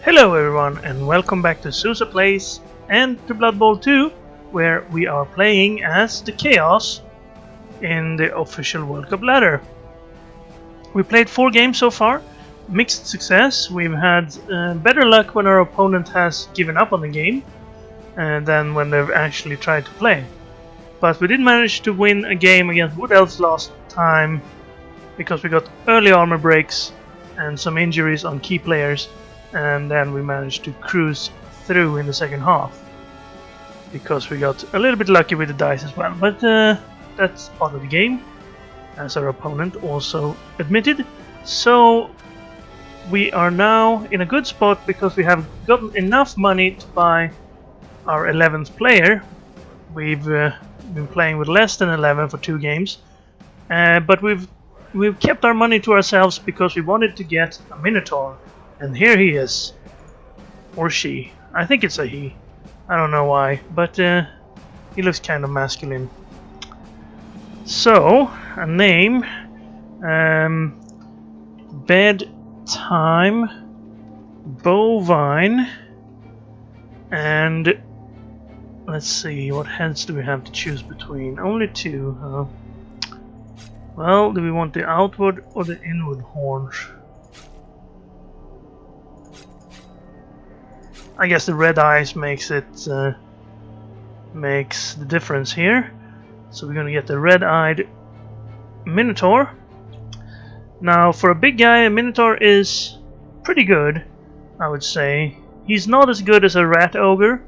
Hello everyone and welcome back to Sousa Plays and to Blood Bowl 2, where we are playing as the Chaos in the official World Cup ladder. We played 4 games so far, mixed success. We've had better luck when our opponent has given up on the game than when they've actually tried to play. But we did manage to win a game against Wood Elves last time because we got early armor breaks and some injuries on key players. And then we managed to cruise through in the second half because we got a little bit lucky with the dice as well, but that's part of the game, as our opponent also admitted. So we are now in a good spot because we have gotten enough money to buy our 11th player. We've been playing with less than 11 for 2 games, but we've kept our money to ourselves because we wanted to get a Minotaur. And here he is. Or she. I think it's a he. I don't know why, but he looks kind of masculine. So, a name. Bedtime Bovine. And let's see, what heads do we have to choose between? Only 2. Well, do we want the outward or the inward horns? I guess the red eyes makes the difference here. So we're gonna get the red-eyed Minotaur. Now, for a big guy, a Minotaur is pretty good, I would say. He's not as good as a rat ogre,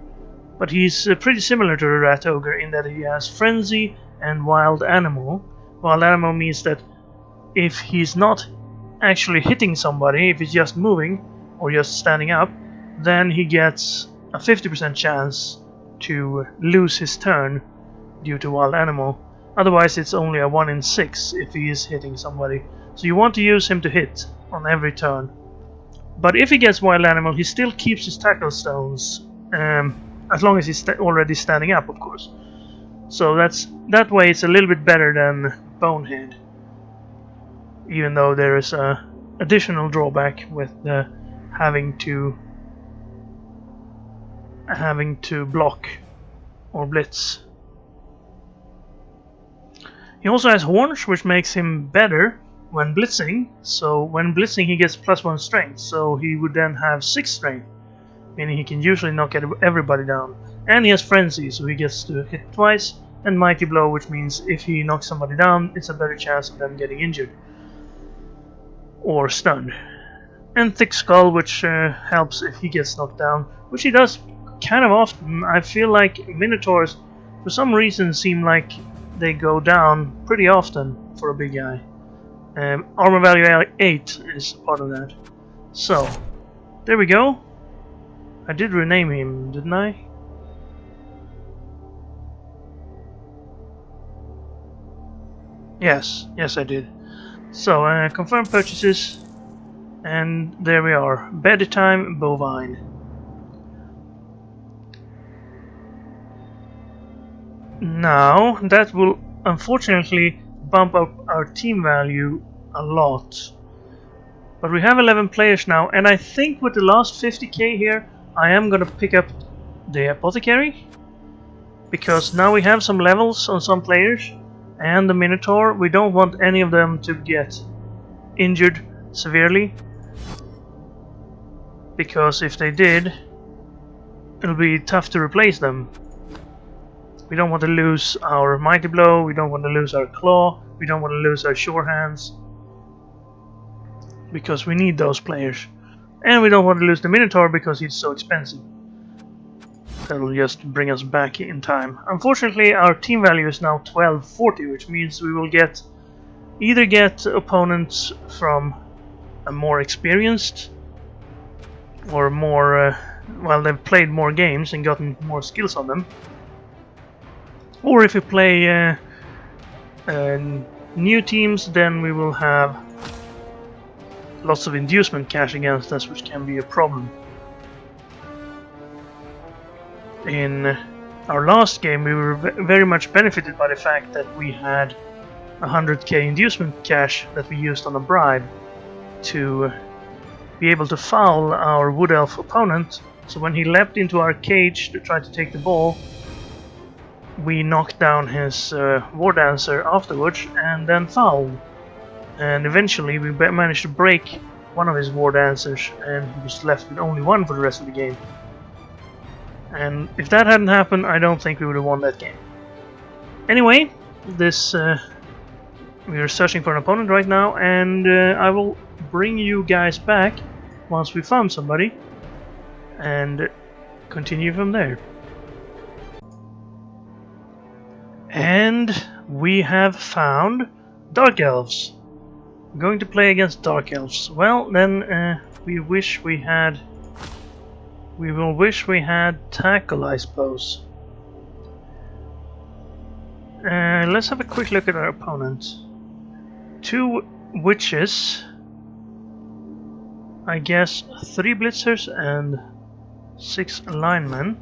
but he's pretty similar to a rat ogre in that he has frenzy and wild animal. Wild animal means that if he's not actually hitting somebody, if he's just moving or just standing up, then he gets a 50% chance to lose his turn due to wild animal. Otherwise it's only a 1 in 6 if he is hitting somebody. So you want to use him to hit on every turn. But if he gets wild animal, he still keeps his tackle stones, as long as he's already standing up, of course. So that way it's a little bit better than Bonehead, even though there is a additional drawback with having to block or blitz. He also has horns, which makes him better when blitzing. So when blitzing he gets +1 strength, so he would then have 6 strength, meaning he can usually knock everybody down. And he has frenzy, so he gets to hit twice, and mighty blow, which means if he knocks somebody down, it's a better chance of them getting injured or stunned. And thick skull, which helps if he gets knocked down, which he does kind of often. I feel like Minotaurs, for some reason, seem like they go down pretty often for a big guy. Armor value 8 is part of that. So, there we go. I did rename him, didn't I? Yes I did. So, confirm purchases, and there we are. Bedtime Bovine. Now, that will unfortunately bump up our team value a lot. But we have 11 players now, and I think with the last 50k here, I am gonna pick up the Apothecary. Because now we have some levels on some players, and the Minotaur, we don't want any of them to get injured severely. Because if they did, it'll be tough to replace them. We don't want to lose our mighty blow, we don't want to lose our claw, we don't want to lose our sure hands, because we need those players. And we don't want to lose the Minotaur because he's so expensive. That'll just bring us back in time. Unfortunately, our team value is now 1240, which means we will either get opponents from a more experienced or more, well, they've played more games and gotten more skills on them. Or if we play new teams, then we will have lots of inducement cash against us, which can be a problem. In our last game, we were very much benefited by the fact that we had 100k inducement cash that we used on a bribe to be able to foul our Wood Elf opponent. So when he leapt into our cage to try to take the ball, we knocked down his War Dancer afterwards and then fouled. And eventually we managed to break one of his War Dancers, and he was left with only one for the rest of the game. And if that hadn't happened, I don't think we would have won that game. Anyway, we are searching for an opponent right now, and I will bring you guys back once we found somebody and continue from there. And we have found Dark Elves. We're going to play against Dark Elves. Well, then we will wish we had Tackle, I suppose. Let's have a quick look at our opponent. 2 Witches, I guess 3 Blitzers and 6 Linemen,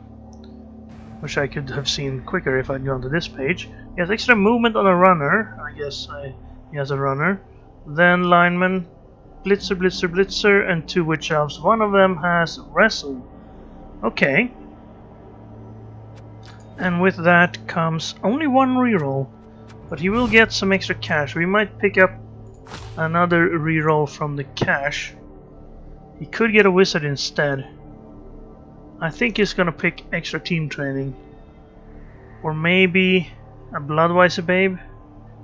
which I could have seen quicker if I'd gone to this page. He has extra movement on a runner, I guess he has a runner. Then Linemen, Blitzer, Blitzer, Blitzer, and 2 Witch Elves. One of them has Wrestle. Okay. And with that comes only 1 reroll, but he will get some extra cash. We might pick up another reroll from the cash. He could get a wizard instead. I think he's gonna pick extra team training, or maybe a Bloodweiser Babe.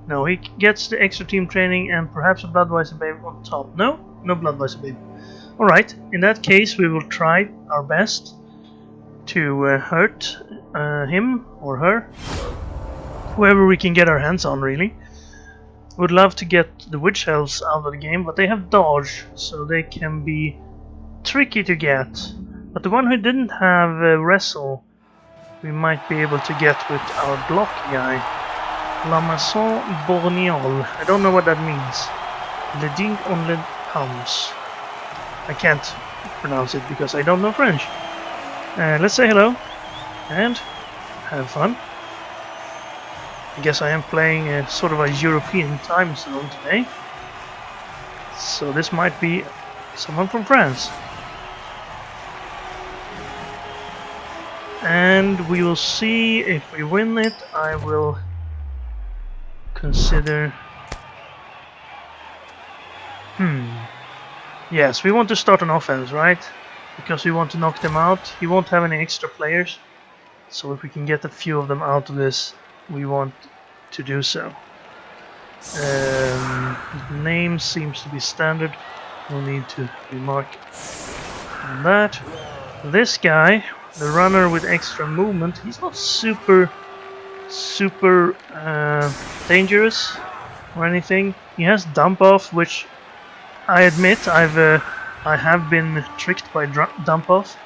No, he gets the extra team training and perhaps a Bloodweiser Babe on top. No Bloodweiser Babe. Alright, in that case we will try our best to hurt him or her, whoever we can get our hands on, really. Would love to get the Witch Elves out of the game, but they have dodge, so they can be tricky to get. But the one who didn't have wrestle, we might be able to get with our block guy. La Maison Borgnole. I don't know what that means. Le Ding on le Hams. I can't pronounce it because I don't know French. Let's say hello and have fun. I guess I am playing a sort of a European time zone today, so this might be someone from France. And we will see if we win it. I will consider... Yes, we want to start an offense, right? Because we want to knock them out. He won't have any extra players, so if we can get a few of them out of this, we want to do so. The name seems to be standard. No need to remark on that. This guy, the runner with extra movement, he's not super dangerous or anything. He has dump off, which I admit I have been tricked by dump off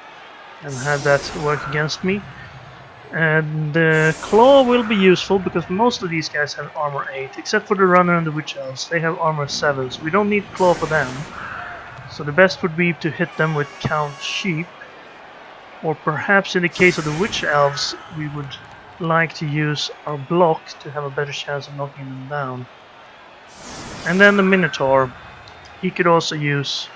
and had that work against me. And claw will be useful because most of these guys have armor 8, except for the runner and the witch elves. They have armor 7, so we don't need claw for them. So the best would be to hit them with count sheep, or perhaps in the case of the witch elves we would like to use our block to have a better chance of knocking them down. And then the minotaur, he could also use...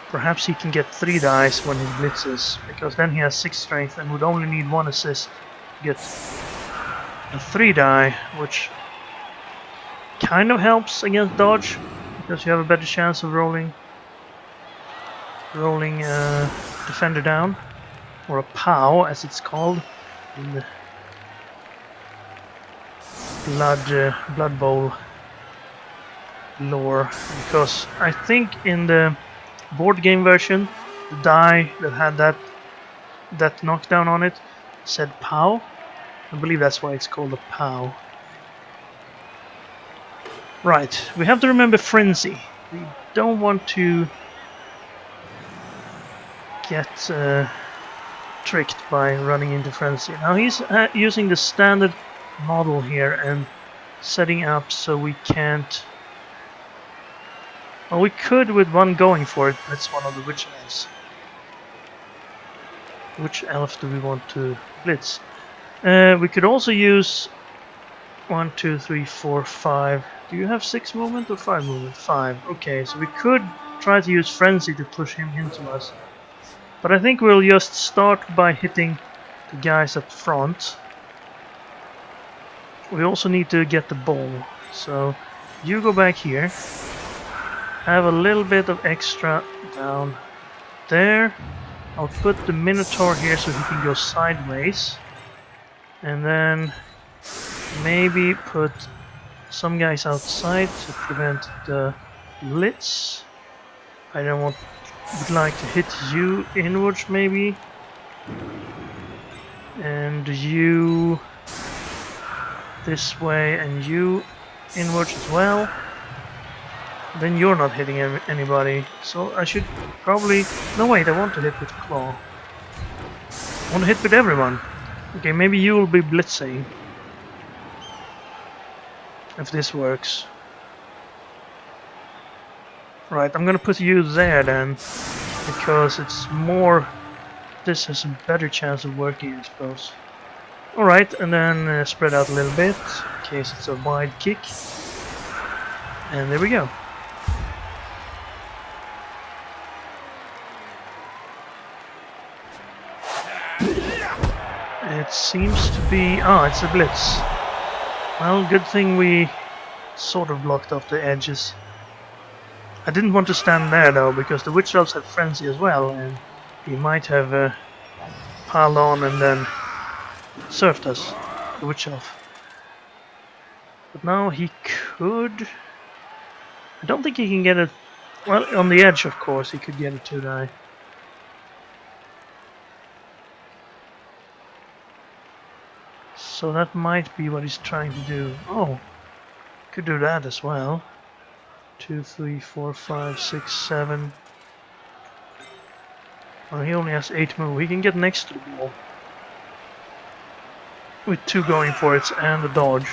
Perhaps he can get 3 dice when he blitzes, because then he has 6 strength and would only need 1 assist to get a 3 die, which kind of helps against dodge, because you have a better chance of rolling defender down, or a POW as it's called in the Blood Bowl lore, because I think in the board game version, the die that had that knockdown on it said POW. I believe that's why it's called a POW. Right, we have to remember Frenzy. We don't want to get tricked by running into Frenzy. Now he's using the standard model here and setting up so we can't... Well, we could with one going for it. That's one of the witch elves. Which elf do we want to blitz? We could also use 1, 2, 3, 4, 5. Do you have 6 movement or 5 movement? 5. Okay, so we could try to use Frenzy to push him into us. But I think we'll just start by hitting the guys up front. We also need to get the ball. So you go back here. Have a little bit of extra down there. I'll put the Minotaur here so he can go sideways. And then maybe put some guys outside to prevent the blitz. I would like to hit you inwards maybe. And you this way and you inwards as well. Then you're not hitting anybody. So I should probably... No wait, I want to hit with claw. I want to hit with everyone. Okay, maybe you will be blitzing. If this works. Right, I'm gonna put you there then. Because it's more... This has a better chance of working, I suppose. Alright, and then spread out a little bit. In case it's a wide kick. And there we go. It seems to be... Ah, it's a blitz. Well, good thing we sort of blocked off the edges. I didn't want to stand there though, because the Witch Elves had Frenzy as well, and he might have piled on and then surfed us, the Witch Elf. But now he could... I don't think he can get it... Well, on the edge of course he could get a 2-die. So that might be what he's trying to do. Oh, could do that as well. 2, 3, 4, 5, 6, 7. Well, he only has 8 move. He can get next to the ball. With 2 going for it and a dodge.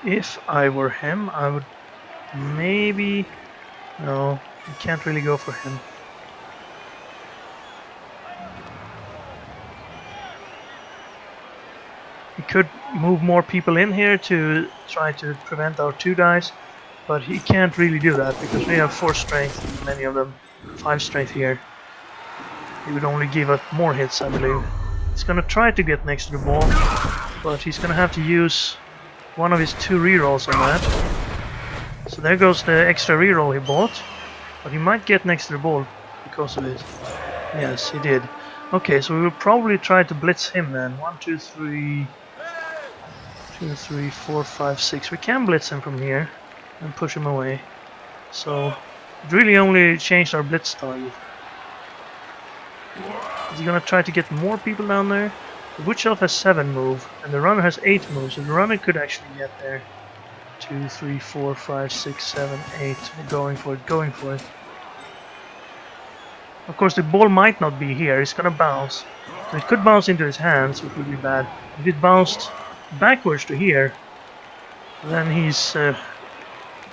If I were him, I would maybe... No, you can't really go for him. He could move more people in here to try to prevent our 2-dies, but he can't really do that because we have 4 strength and many of them 5 strength here. He would only give us more hits, I believe. He's gonna try to get next to the ball, but he's gonna have to use one of his 2 rerolls on that. So there goes the extra reroll he bought, but he might get next to the ball because of it. Yes, he did. Okay, so we will probably try to blitz him then. 1, 2, 3... 2, 3, 4, 5, 6. We can blitz him from here and push him away. So it really only changed our blitz target. Is he gonna try to get more people down there? The Witch Elf has 7 move and the runner has 8 moves, so the runner could actually get there. 2, 3, 4, 5, 6, 7, 8. We're going for it, going for it. Of course the ball might not be here, it's gonna bounce. So it could bounce into his hands, which would be bad. If it bounced backwards to here, then he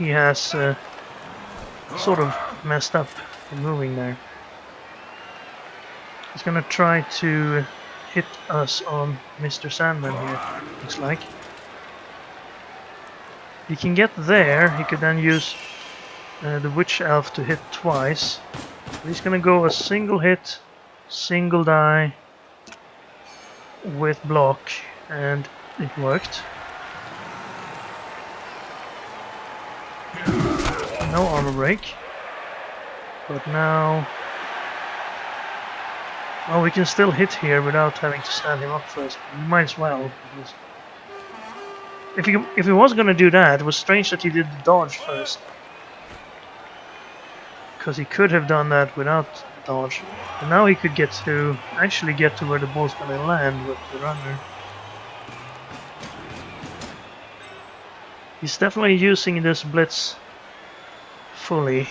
has sort of messed up in moving there. He's gonna try to hit us on Mr. Sandman here, looks like. He can get there, he could then use the Witch Elf to hit twice. He's gonna go a single hit, single die with block, and it worked. No armor break. But now... Well, we can still hit here without having to stand him up first. We might as well. If he was gonna do that, it was strange that he did the dodge first. Because he could have done that without dodge. And now he could actually get to where the ball's gonna land with the runner. He's definitely using this blitz fully.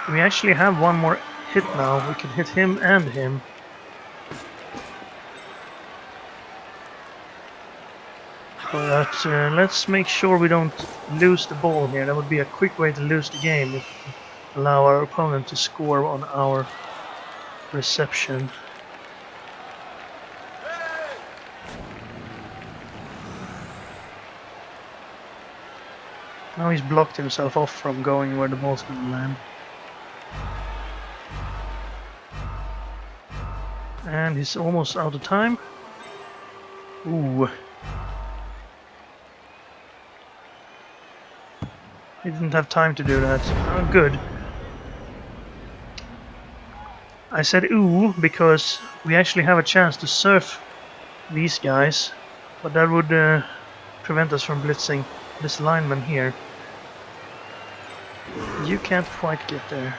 We actually have one more hit now. We can hit him and him. But let's make sure we don't lose the ball here. That would be a quick way to lose the game if we allow our opponent to score on our reception. Now he's blocked himself off from going where the ball's gonna land. And he's almost out of time. Ooh. He didn't have time to do that. Oh, good. I said ooh because we actually have a chance to surf these guys, but that would prevent us from blitzing this lineman here. You can't quite get there.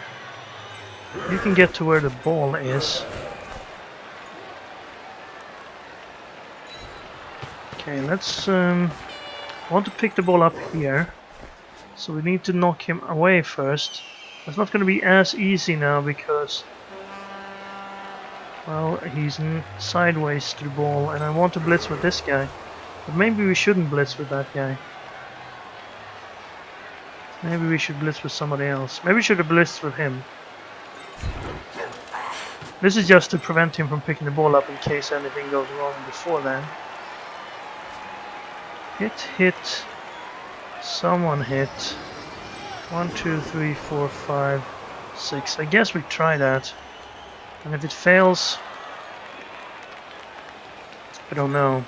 You can get to where the ball is. Okay, let's want to pick the ball up here. So we need to knock him away first. It's not going to be as easy now because, well, he's sideways to the ball and I want to blitz with this guy. But maybe we shouldn't blitz with that guy. Maybe we should blitz with somebody else. Maybe we should have blitzed with him. This is just to prevent him from picking the ball up in case anything goes wrong before then. Hit. Someone hit. 1, 2, 3, 4, 5, 6. I guess we try that. And if it fails, I don't know.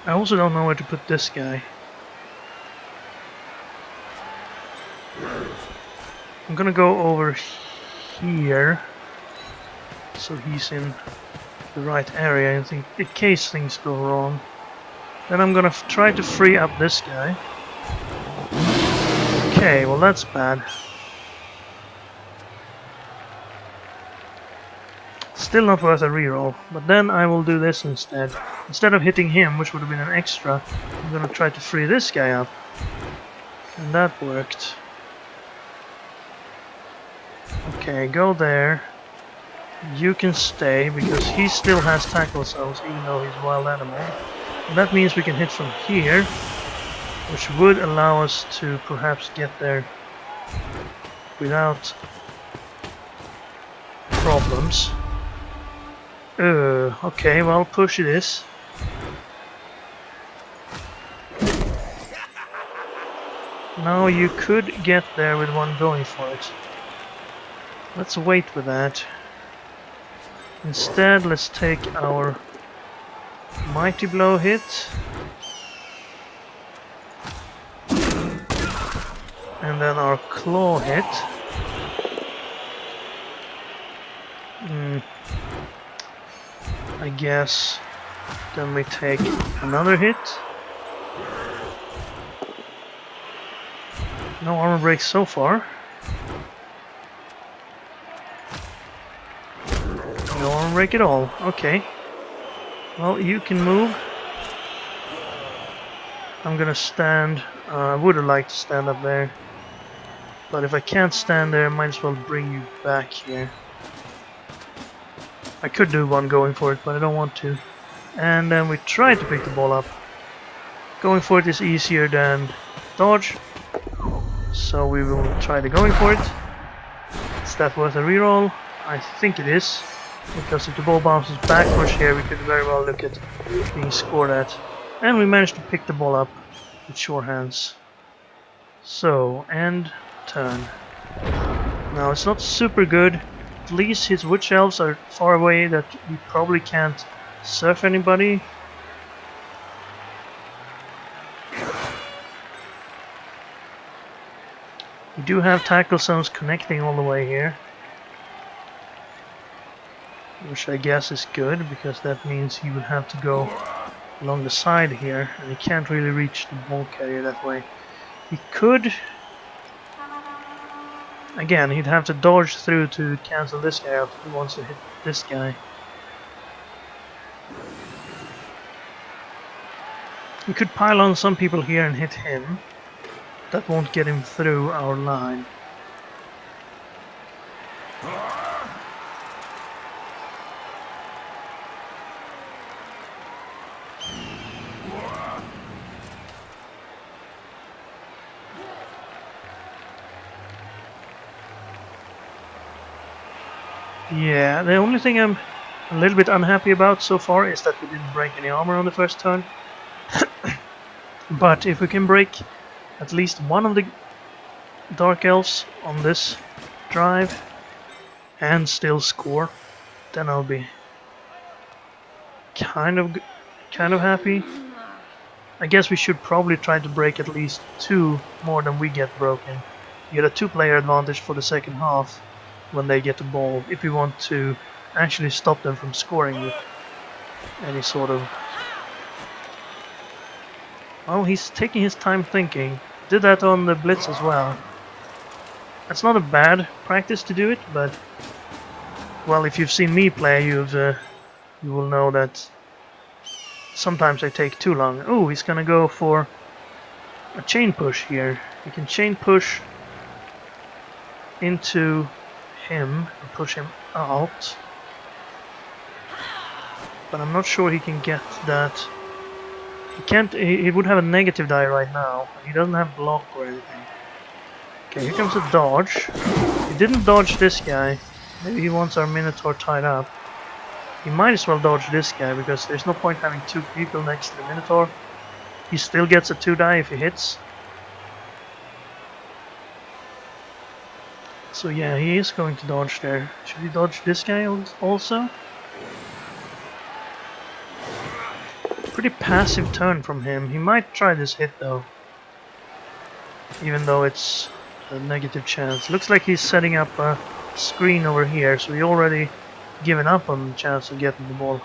I also don't know where to put this guy. I'm gonna go over here so he's in the right area in case things go wrong. Then I'm gonna try to free up this guy. Okay, well that's bad. Still not worth a reroll, but then I will do this instead. Instead of hitting him, which would have been an extra, I'm gonna try to free this guy up. And that worked. Okay, go there. You can stay, because he still has tackle zones, even though he's a wild animal. And that means we can hit from here, which would allow us to perhaps get there without problems. Okay, well, push it is. Now you could get there with one going for it. Let's wait with that. Instead, let's take our mighty blow hit. And then our claw hit. I guess then we take another hit. No armor breaks so far. No armor break at all. Okay. Well, you can move. I'm gonna stand. I would have liked to stand up there. But if I can't stand there, I might as well bring you back here. I could do one going for it, but I don't want to. And then we try to pick the ball up. Going for it is easier than dodge. So we will try the going for it. Is that worth a reroll? I think it is. Because if the ball bounces backwards here, we could very well look at being scored at. And we managed to pick the ball up with sure hands. So, end turn. Now it's not super good. At least his witch elves are far away that we probably can't surf anybody. We do have tackle zones connecting all the way here, which I guess is good because that means he would have to go along the side here and he can't really reach the ball carrier that way. He could. Again, he'd have to dodge through to cancel this guy out if he wants to hit this guy. We could pile on some people here and hit him. That won't get him through our line. Yeah, the only thing I'm a little bit unhappy about so far is that we didn't break any armor on the first turn. But if we can break at least one of the Dark Elves on this drive and still score, then I'll be kind of happy. I guess we should probably try to break at least 2 more than we get broken. You get a 2-player advantage for the second half when they get the ball, if we want to actually stop them from scoring with any sort of... Well, he's taking his time thinking. Did that on the blitz as well. That's not a bad practice to do it, but... Well, if you've seen me play, you will know that sometimes I take too long. Oh, he's gonna go for a chain push here. He can chain push into him and push him out. But I'm not sure he can get that. He can't. He would have a negative die right now. He doesn't have block or anything. Okay, here comes a dodge. He didn't dodge this guy. Maybe he wants our Minotaur tied up. He might as well dodge this guy, because there's no point having 2 people next to the Minotaur. He still gets a 2 die if he hits. So yeah, he is going to dodge there. Should he dodge this guy also? Pretty passive turn from him. He might try this hit though. Even though it's a negative chance. Looks like he's setting up a screen over here, so he already given up on the chance of getting the ball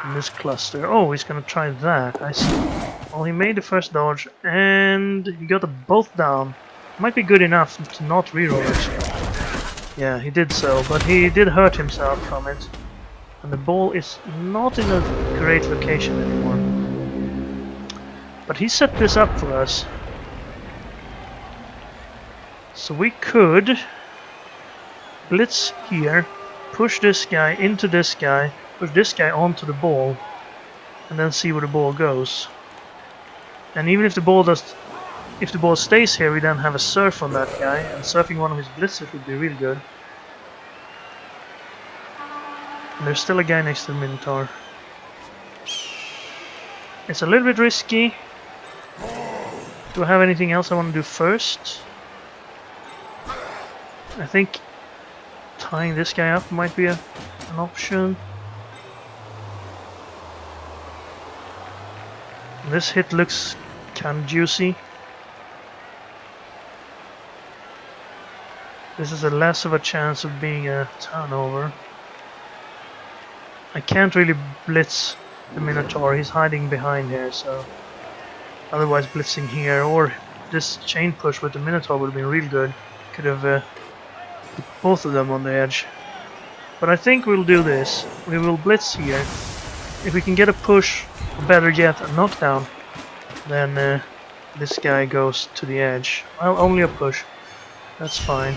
in this cluster. Oh, he's gonna try that. I see. Well, he made the first dodge and he got them both down. Might be good enough to not reroll it. Yeah, he did so, but he did hurt himself from it. And the ball is not in a great location anymore. But he set this up for us. So we could blitz here, push this guy into this guy, push this guy onto the ball, and then see where the ball goes. And even if the ball stays here, we then have a surf on that guy, and surfing one of his blitzers would be really good. And there's still a guy next to the Minotaur. It's a little bit risky. Do I have anything else I want to do first? I think tying this guy up might be an option. This hit looks kind of juicy. This is a less of a chance of being a turnover. I can't really blitz the Minotaur, he's hiding behind here, so otherwise blitzing here, or this chain push with the Minotaur would have been real good. Could have put both of them on the edge. But I think we'll do this. We will blitz here. If we can get a push, or better yet, a knockdown, then this guy goes to the edge. Well, only a push. That's fine.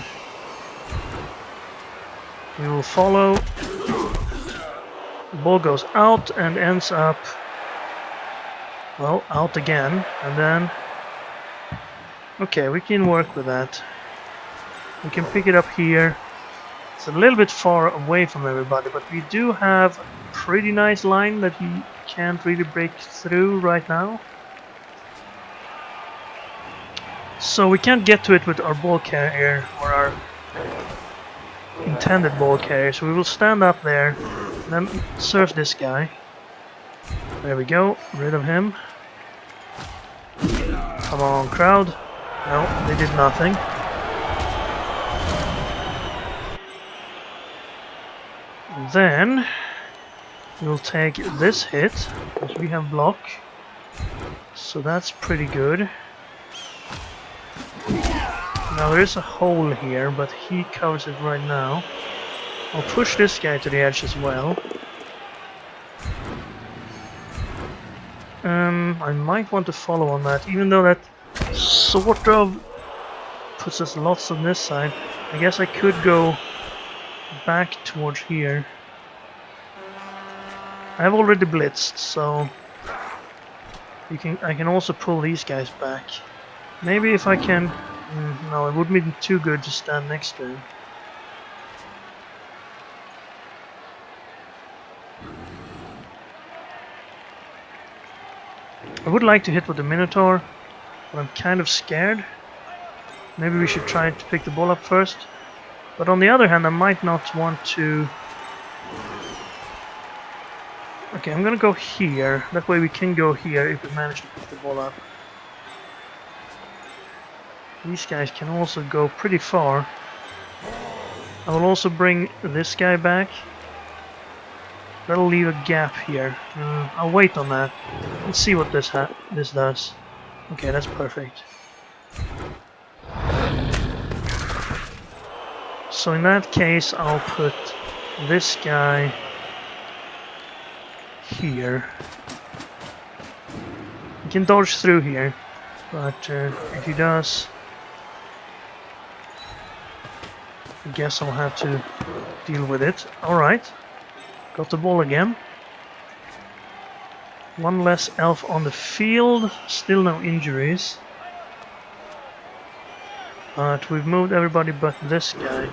We will follow. The ball goes out and ends up, well, out again, and then, okay, we can work with that. We can pick it up here. It's a little bit far away from everybody, but we do have a pretty nice line that he can't really break through right now. So we can't get to it with our ball carrier, or our intended ball carrier, so we will stand up there. Then surf this guy. There we go, rid of him. Come on, crowd. No, they did nothing. Then we'll take this hit, because we have block. So that's pretty good. Now there is a hole here, but he covers it right now. I'll push this guy to the edge as well. I might want to follow on that, even though that sort of puts us lots on this side. I guess I could go back towards here. I have already blitzed, so I can also pull these guys back. Maybe if I can... no, it wouldn't be too good to stand next to him. I would like to hit with the Minotaur, but I'm kind of scared. Maybe we should try to pick the ball up first. But on the other hand, I might not want to... Okay, I'm gonna go here. That way we can go here if we manage to pick the ball up. These guys can also go pretty far. I will also bring this guy back. That'll leave a gap here. I'll wait on that. Let's see what this does. Okay, that's perfect. So in that case, I'll put this guy here. He can dodge through here, but if he does, I guess I'll have to deal with it. Alright, got the ball again. One less elf on the field, still no injuries. But we've moved everybody but this guy.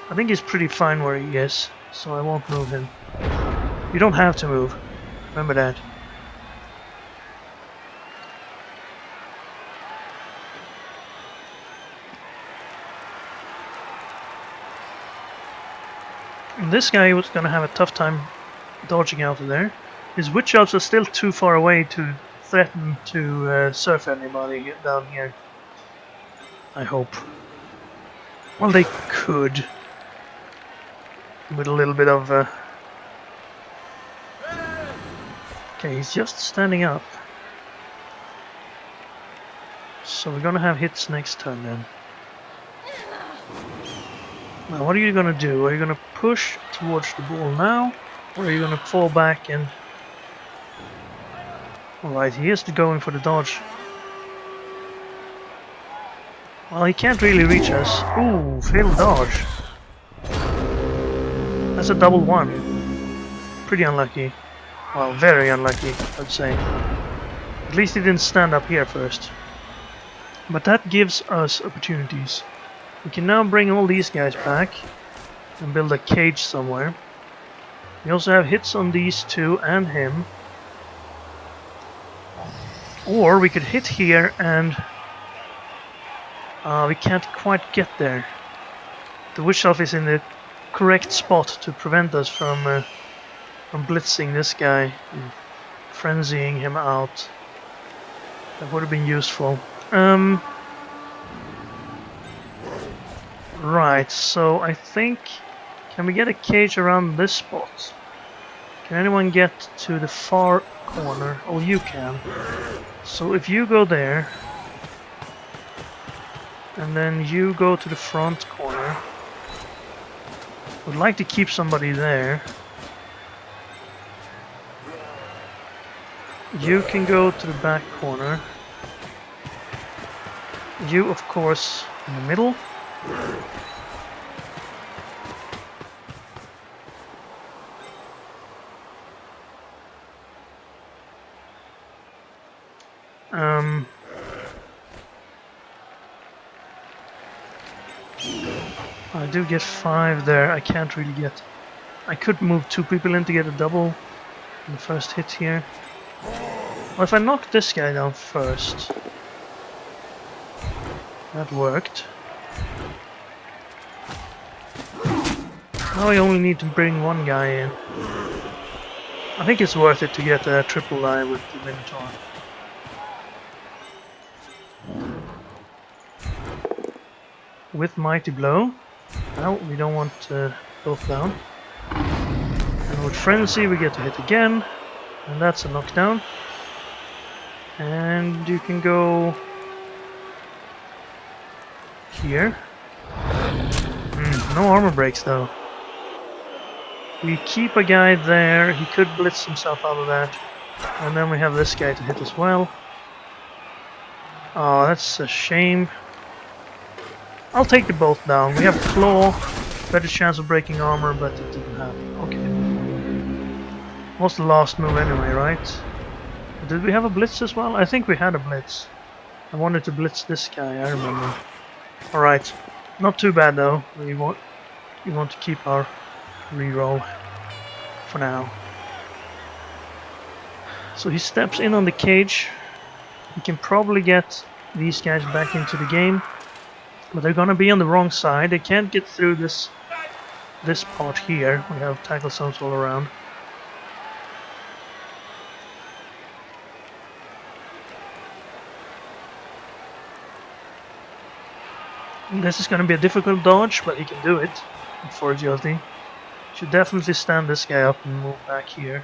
I think he's pretty fine where he is, so I won't move him. You don't have to move, remember that. And this guy was gonna have a tough time dodging out of there. His witch elves are still too far away to threaten to surf anybody down here. I hope. Well, they could. With a little bit of... Okay, he's just standing up. So we're gonna have hits next turn then. Now what are you gonna do? Are you gonna push towards the ball now? Or are you gonna fall back and... Alright, he is going for the dodge. Well, he can't really reach us. Ooh, failed dodge. That's a double one. Pretty unlucky. Well, very unlucky, I'd say. At least he didn't stand up here first. But that gives us opportunities. We can now bring all these guys back and build a cage somewhere. We also have hits on these two and him. Or we could hit here and we can't quite get there. The witch elf is in the correct spot to prevent us from blitzing this guy and frenzying him out. That would have been useful. Right, so I think... Can we get a cage around this spot? Can anyone get to the far corner? Oh, you can. So if you go there, and then you go to the front corner. Would like to keep somebody there. You can go to the back corner. You, of course, in the middle. I do get 5 there. I can't really get... I could move 2 people in to get a double in the first hit here. Well, if I knock this guy down first... That worked. Now I only need to bring 1 guy in. I think it's worth it to get a triple eye with the Minotaur. With Mighty Blow. No, we don't want both down. And with Frenzy we get to hit again. And that's a knockdown. And you can go... here. No armor breaks though. We keep a guy there, he could blitz himself out of that. And then we have this guy to hit as well. Oh, that's a shame. I'll take the both down. We have Claw, better chance of breaking armor, but it didn't happen. Okay. Was the last move anyway, right? Did we have a blitz as well? I think we had a blitz. I wanted to blitz this guy, I remember. Alright, not too bad though. We want to keep our reroll for now. So he steps in on the cage. We can probably get these guys back into the game, but they're gonna be on the wrong side. They can't get through this part here. We have tackle zones all around. This is gonna be a difficult dodge, but he can do it for agility. Should definitely stand this guy up and move back here.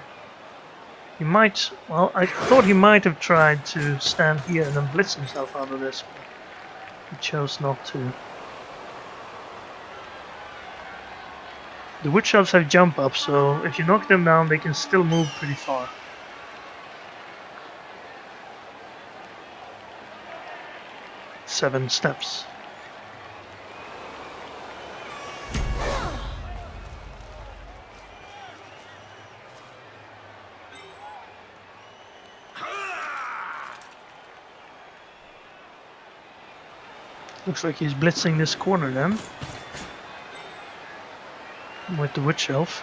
He might, well, I thought he might have tried to stand here and then blitz himself out of this, but he chose not to. The witch elves have jump up, so if you knock them down, they can still move pretty far. Seven steps. Looks like he's blitzing this corner then. With the witch elf.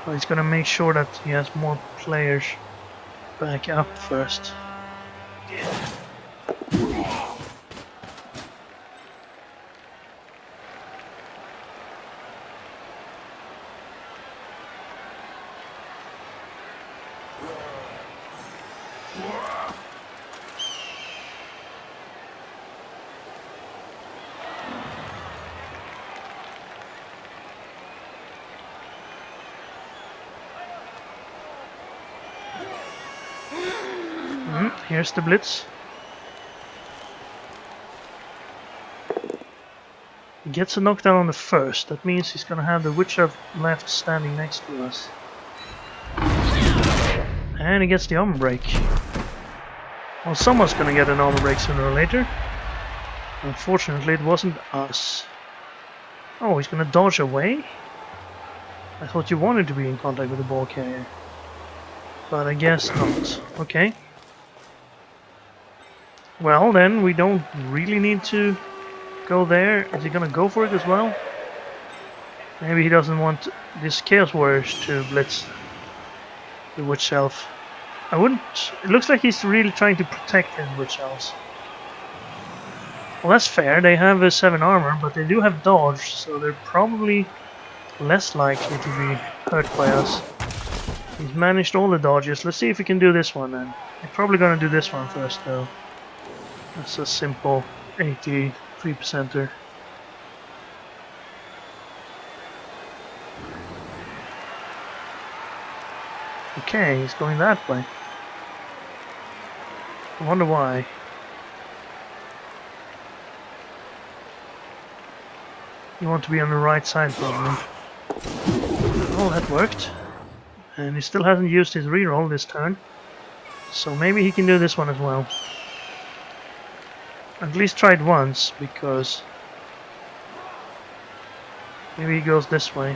Well, he's gonna make sure that he has more players back up first. Here's the blitz. He gets a knockdown on the first. That means he's gonna have the witch elf left standing next to us. And he gets the armor break. Well, someone's gonna get an armor break sooner or later. Unfortunately, it wasn't us. Oh, he's gonna dodge away? I thought you wanted to be in contact with the ball carrier. But I guess not. Okay. Well, then we don't really need to go there. Is he gonna go for it as well? Maybe he doesn't want this Chaos Warriors to blitz the Witch Elf. I wouldn't... It looks like he's really trying to protect his Witch Elves. Well, that's fair. They have a 7 armor, but they do have dodge, so they're probably less likely to be hurt by us. He's managed all the dodges. Let's see if we can do this one then. We're probably gonna do this one first though. That's a simple 83%er. Okay, he's going that way. I wonder why. You want to be on the right side probably. Oh, that worked. And he still hasn't used his reroll this turn. So maybe he can do this one as well. At least try it once, because maybe he goes this way.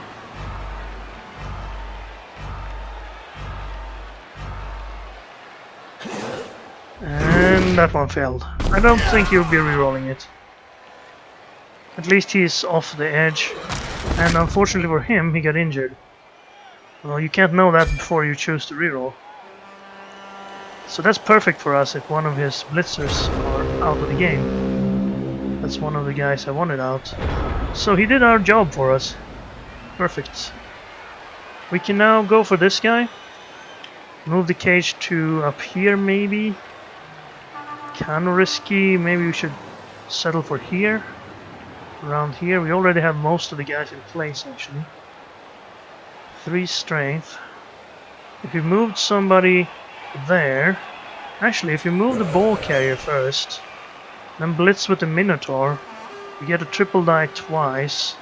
And that one failed. I don't think he'll be rerolling it. At least he's off the edge. And unfortunately for him, he got injured. Well, you can't know that before you choose to reroll. So that's perfect for us if one of his blitzers are out of the game. That's one of the guys I wanted out. So he did our job for us. Perfect. We can now go for this guy. Move the cage to up here maybe. Kinda risky. Maybe we should settle for here. Around here. We already have most of the guys in place actually. 3 strength. If we moved somebody there, actually if you move the ball carrier first, then blitz with the Minotaur, we get a triple die twice,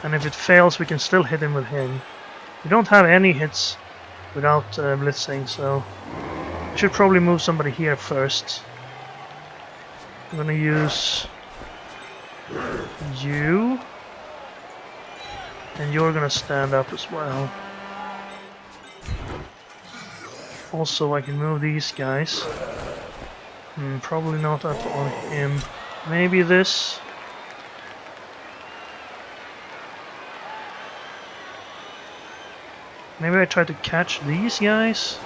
and if it fails we can still hit him with him. We don't have any hits without blitzing, so I should probably move somebody here first. I'm gonna use you, and you're gonna stand up as well. Also, I can move these guys. Probably not up on him. Maybe this. Maybe I try to catch these guys.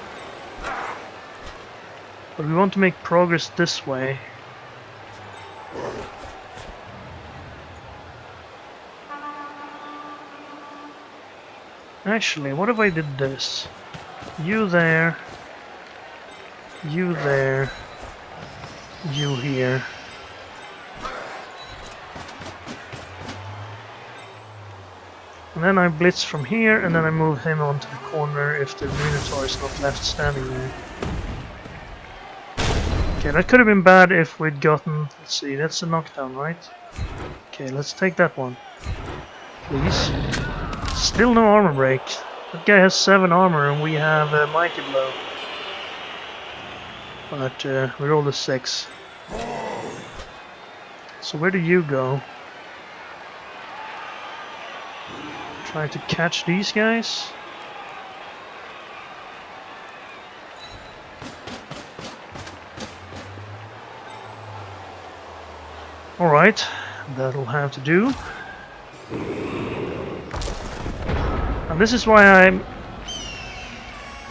But we want to make progress this way. Actually, what if I did this? You there. You there. You here. And then I blitz from here, and then I move him onto the corner if the Minotaur is not left standing there. Okay, that could have been bad if we'd gotten... Let's see, that's a knockdown, right? Okay, let's take that one. Please. Still no armor break. That guy has 7 armor and we have a Mighty Blow. But we rolled a 6. So where do you go? Try to catch these guys? Alright, that'll have to do. And this is why I'm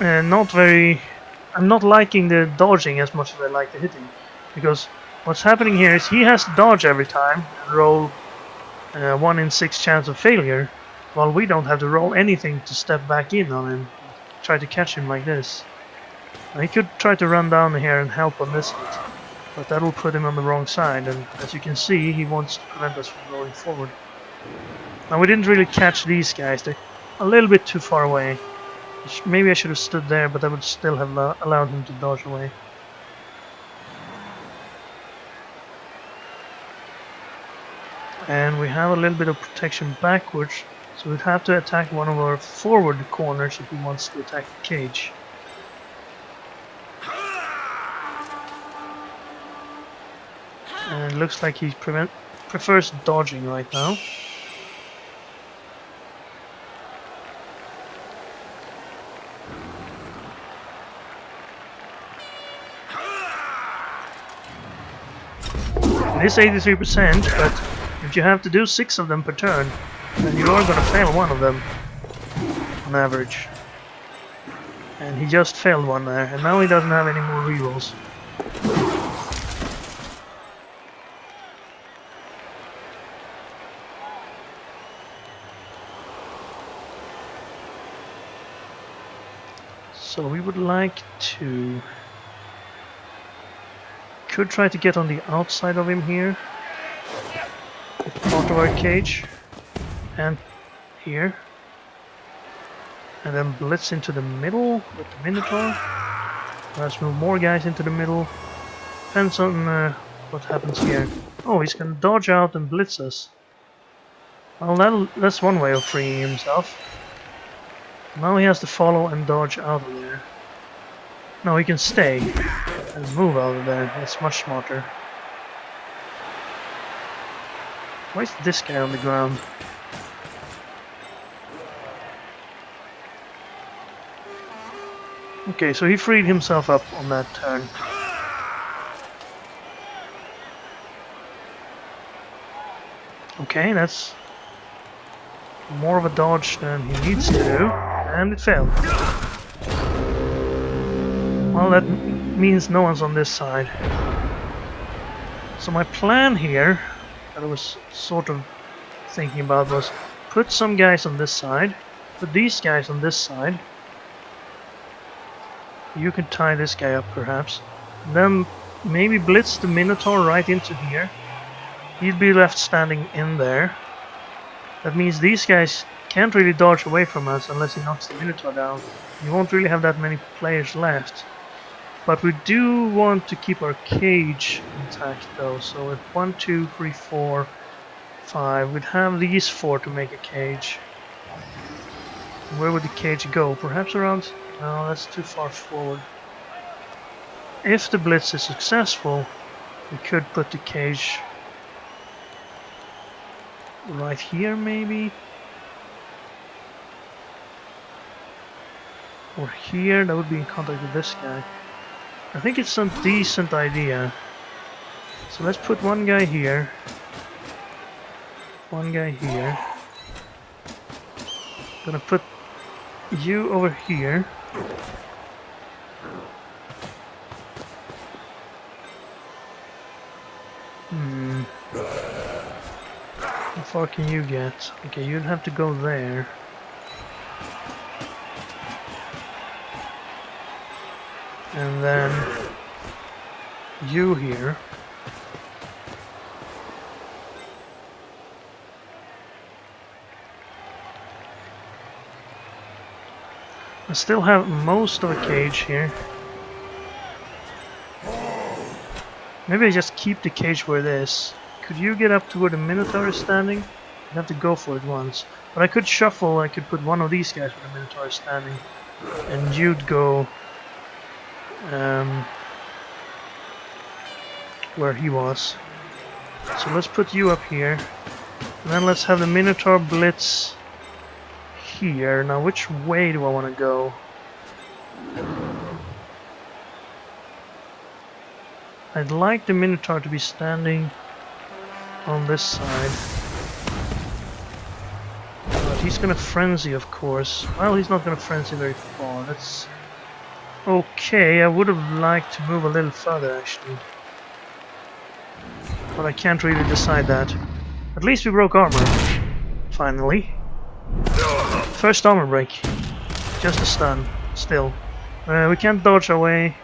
I'm not liking the dodging as much as I like the hitting. Because what's happening here is he has to dodge every time and roll 1 in 6 chance of failure, while we don't have to roll anything to step back in on him. Try to catch him like this. And he could try to run down here and help on this hit, but that'll put him on the wrong side, and as you can see, he wants to prevent us from rolling forward. Now we didn't really catch these guys, they're a little bit too far away. Maybe I should have stood there, but that would still have allowed him to dodge away. And we have a little bit of protection backwards, so we'd have to attack one of our forward corners if he wants to attack the cage. And it looks like he prefers dodging right now. It is 83%, but if you have to do 6 of them per turn, then you are going to fail one of them on average. And he just failed one there, and now he doesn't have any more rerolls. So we would like to... Could try to get on the outside of him here. Part of our cage. And here. And then blitz into the middle with the Minotaur. Let's move more guys into the middle. Depends on what happens here. Oh, he's gonna dodge out and blitz us. Well, that's one way of freeing himself. Now he has to follow and dodge out of there. No, he can stay and move out of there. That's much smarter. Why is this guy on the ground? Okay, so he freed himself up on that turn. Okay, that's more of a dodge than he needs to do, and it failed. Well, that means no one's on this side. So my plan here, that I was sort of thinking about, was put some guys on this side, put these guys on this side. You can tie this guy up perhaps. Then maybe blitz the Minotaur right into here. He'd be left standing in there. That means these guys can't really dodge away from us unless he knocks the Minotaur down. You won't really have that many players left. But we do want to keep our cage intact though, so if 1, 2, 3, 4, 5, we'd have these 4 to make a cage. Where would the cage go? Perhaps around... No, that's too far forward. If the blitz is successful, we could put the cage right here maybe? Or here, that would be in contact with this guy. I think it's a decent idea. So let's put one guy here. One guy here. Gonna put you over here. How far can you get? Okay, you'd have to go there. And then you here. I still have most of a cage here. Maybe I just keep the cage where it is. Could you get up to where the Minotaur is standing? I'd have to go for it once. But I could shuffle, I could put one of these guys where the Minotaur is standing. And you'd go where he was. So let's put you up here. And then let's have the Minotaur blitz here. Now which way do I want to go? I'd like the Minotaur to be standing on this side. But he's gonna frenzy, of course. Well, he's not gonna frenzy very far. That's okay. I would have liked to move a little further, actually. But I can't really decide that. At least we broke armor. Finally. First armor break. Just a stun. Still. We can't dodge away.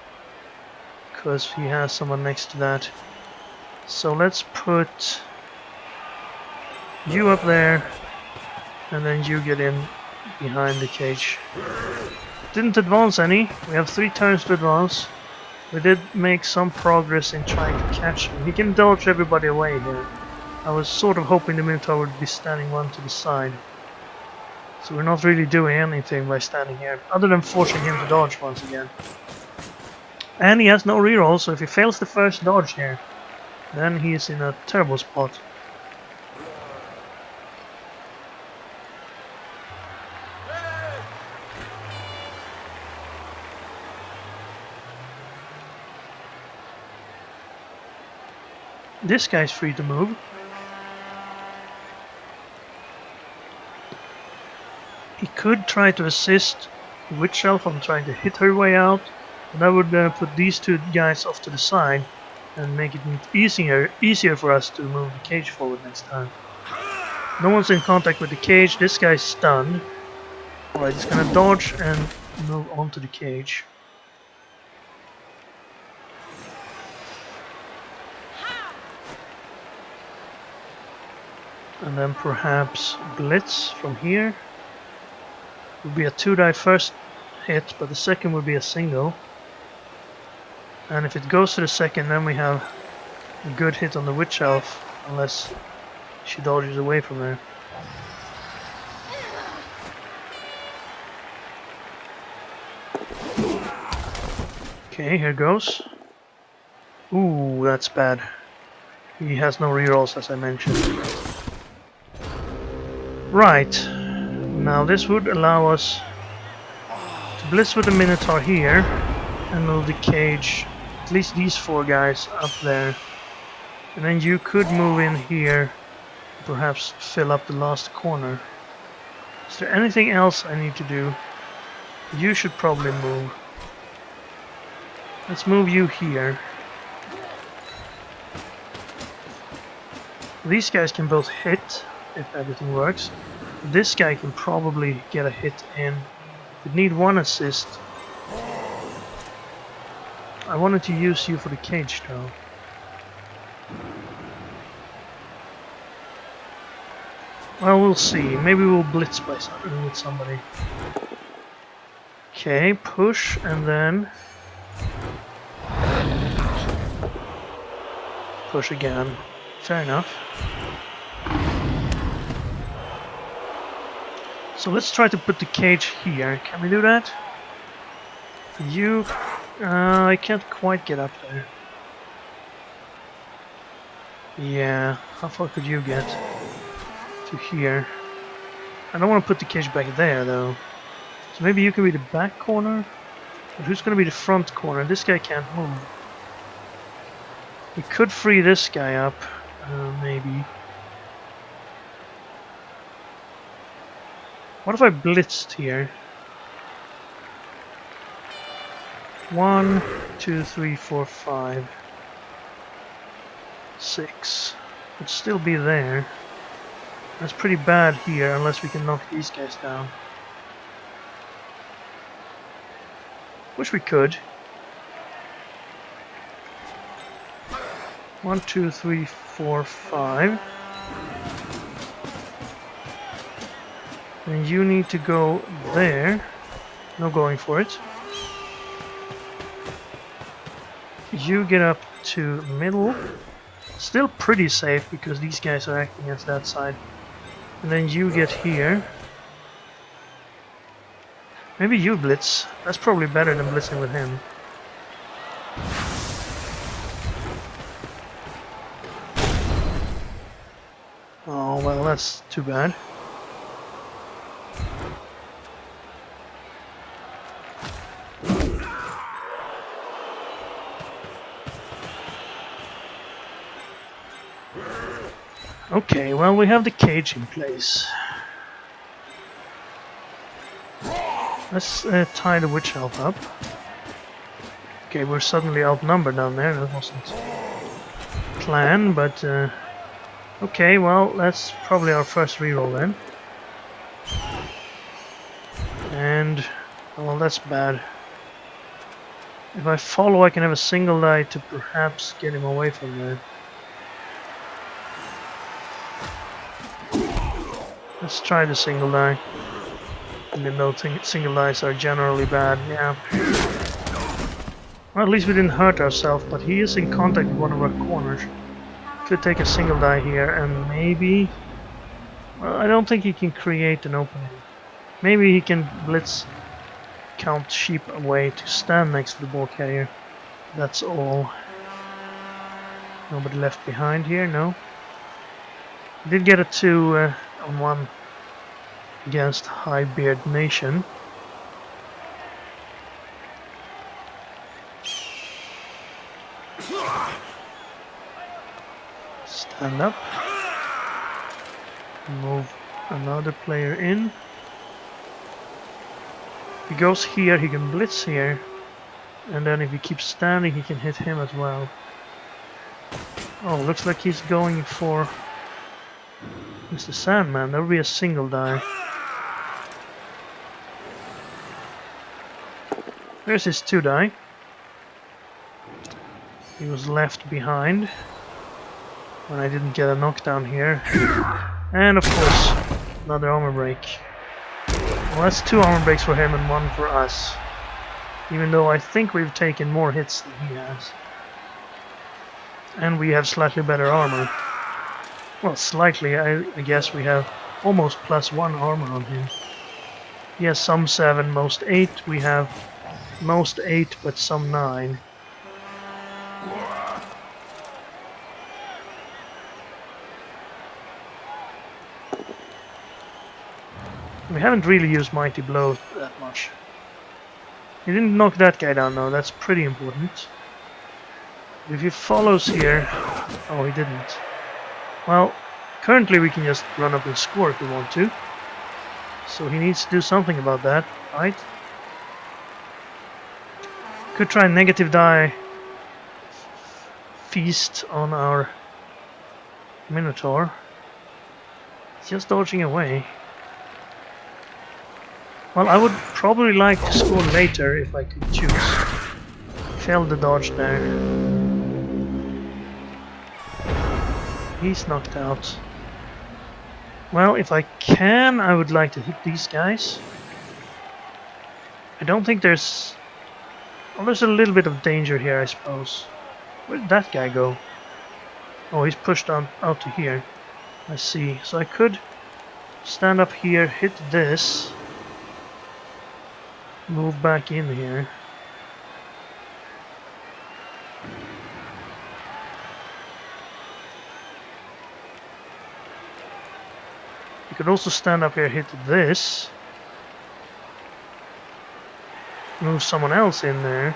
Because he has someone next to that. So let's put you up there. And then you get in behind the cage. Didn't advance any. We have 3 turns to advance. We did make some progress in trying to catch him. He can dodge everybody away here. I was sort of hoping the Minotaur would be standing one to the side. So we're not really doing anything by standing here, other than forcing him to dodge once again. And he has no reroll, so if he fails the first dodge here, then he is in a terrible spot. This guy's free to move. He could try to assist the Witch Elf on trying to hit her way out, and that would put these 2 guys off to the side and make it easier for us to move the cage forward next time. No one's in contact with the cage. This guy's stunned. Alright, he's gonna dodge and move onto the cage. And then perhaps blitz from here. Would be a 2-die first hit, but the second would be a single. And if it goes to the second, then we have a good hit on the Witch Elf, unless she dodges away from there. Okay, here goes. Ooh, that's bad. He has no rerolls, as I mentioned. Right, now this would allow us to blitz with the Minotaur here and move the cage, at least these 4 guys, up there. And then you could move in here, perhaps fill up the last corner. Is there anything else I need to do? You should probably move. Let's move you here. These guys can both hit, if everything works. This guy can probably get a hit in. We'd need 1 assist. I wanted to use you for the cage though. Well, we'll see. Maybe we'll blitz by with somebody. Okay, push and then push again. Fair enough. So let's try to put the cage here. Can we do that? You... I can't quite get up there. Yeah, how far could you get? To here. I don't want to put the cage back there though. So maybe you can be the back corner? But who's going to be the front corner? This guy can't move. We could free this guy up. Maybe. What if I blitzed here? 1, 2, 3, 4, 5, 6. Would still be there. That's pretty bad here, unless we can knock these guys down. Wish we could. 1, 2, 3, 4, 5. And you need to go there. No going for it. You get up to middle. Still pretty safe because these guys are acting as that side. And then you get here. Maybe you blitz. That's probably better than blitzing with him. Oh, well, that's too bad. Okay, well, we have the cage in place. Let's tie the witch elf up. Okay, we're suddenly outnumbered down there. That wasn't planned, but okay, well, that's probably our first reroll then. And well, that's bad. If I follow, I can have a single die to perhaps get him away from there. Let's try the single die. Even though single dice are generally bad, yeah. Well, at least we didn't hurt ourselves, but he is in contact with one of our corners. Could take a single die here and maybe... Well, I don't think he can create an opening. Maybe he can blitz Count Sheep away to stand next to the ball carrier. That's all. Nobody left behind here, no. Did get a 2 on 1 against Highbeard Nation. Stand up. Move another player in. If he goes here, he can blitz here. And then if he keeps standing, he can hit him as well. Oh, looks like he's going for Mr. Sandman. There will be a single die. There's his 2 die. He was left behind when I didn't get a knockdown here. And of course, another armor break. Well, that's 2 armor breaks for him and 1 for us. Even though I think we've taken more hits than he has. And we have slightly better armor. Well, slightly, I guess we have almost +1 armor on him. He has some 7, most 8. We have most 8, but some 9. We haven't really used Mighty Blow that much. He didn't knock that guy down though, that's pretty important. If he follows here... Oh, he didn't. Well, currently we can just run up and score if we want to. So he needs to do something about that, right? Could try negative die feast on our Minotaur. He's just dodging away. Well, I would probably like to score later if I could choose. Failed the dodge there. He's knocked out. Well, if I can, I would like to hit these guys. I don't think there's... Well, there's a little bit of danger here, I suppose. Where did that guy go? Oh, he's pushed on out to here. I see. So I could stand up here, hit this. Move back in here. You could also stand up here, hit this. Move someone else in there.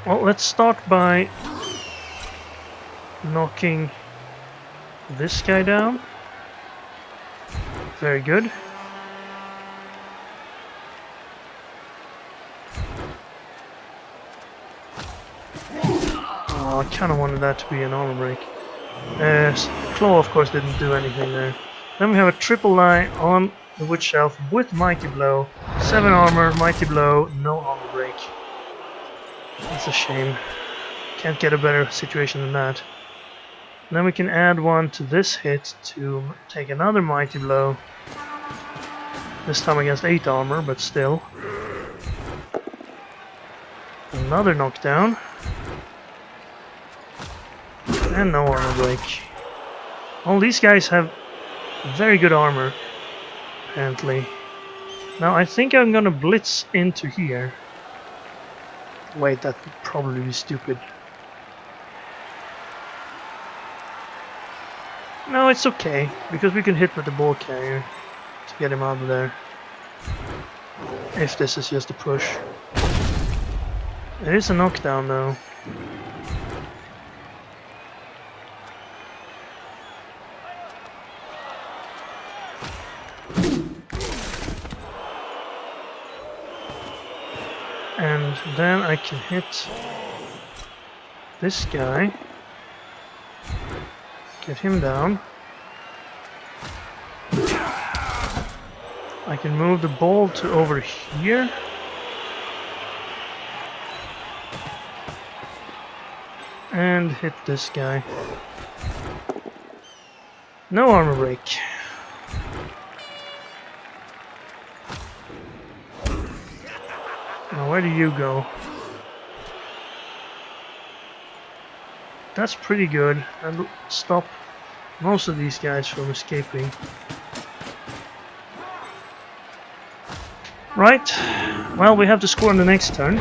Well, let's start by knocking this guy down. Very good. Oh, I kind of wanted that to be an armor break. Claw, of course, didn't do anything there. Then we have a triple lie on the wood shelf with Mighty Blow. 7 armor, Mighty Blow, no armor break. That's a shame. Can't get a better situation than that. And then we can add one to this hit to take another Mighty Blow. This time against 8 armor, but still. Another knockdown. And no armor break. All these guys have very good armor, apparently. Now I think I'm gonna blitz into here. Wait, that would probably be stupid. No, it's okay, because we can hit with the ball carrier to get him out of there. If this is just a push. It is a knockdown though. And then I can hit this guy, get him down. I can move the ball to over here. And hit this guy. No armor break. Now where do you go? That's pretty good. That'll stop most of these guys from escaping. Right. Well, we have to score in the next turn.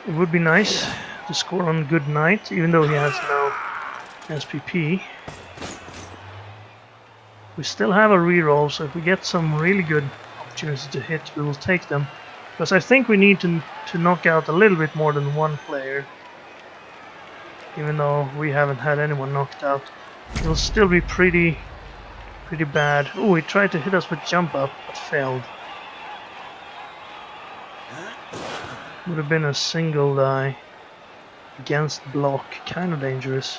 It would be nice to score on Good Night, even though he has no SPP. We still have a reroll, so if we get some really good opportunities to hit, we will take them. Because I think we need to knock out a little bit more than one player. Even though we haven't had anyone knocked out. It will still be pretty bad. Oh, he tried to hit us with jump up, but failed. Would have been a single die against block, kind of dangerous.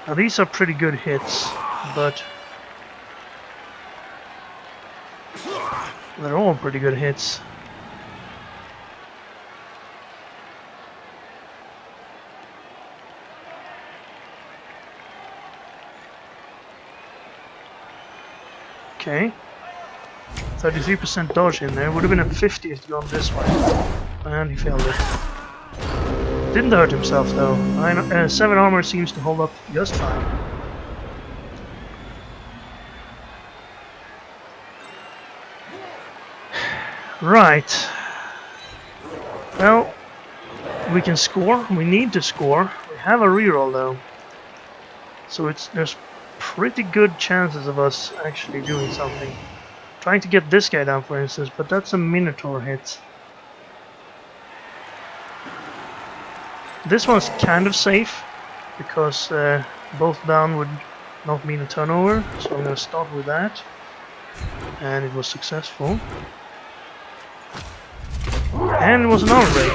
Now these are pretty good hits, but they're all pretty good hits. Okay. 33% dodge in there. Would have been a 50 if he'd gone this way. And he failed it. Didn't hurt himself though. 7 armor seems to hold up just fine. Right. Well, we can score. We need to score. We have a reroll though. So there's pretty good chances of us actually doing something. Trying to get this guy down, for instance, but that's a Minotaur hit. This one's kind of safe, because both down would not mean a turnover, so I'm going to start with that. And it was successful. And it was an armor break.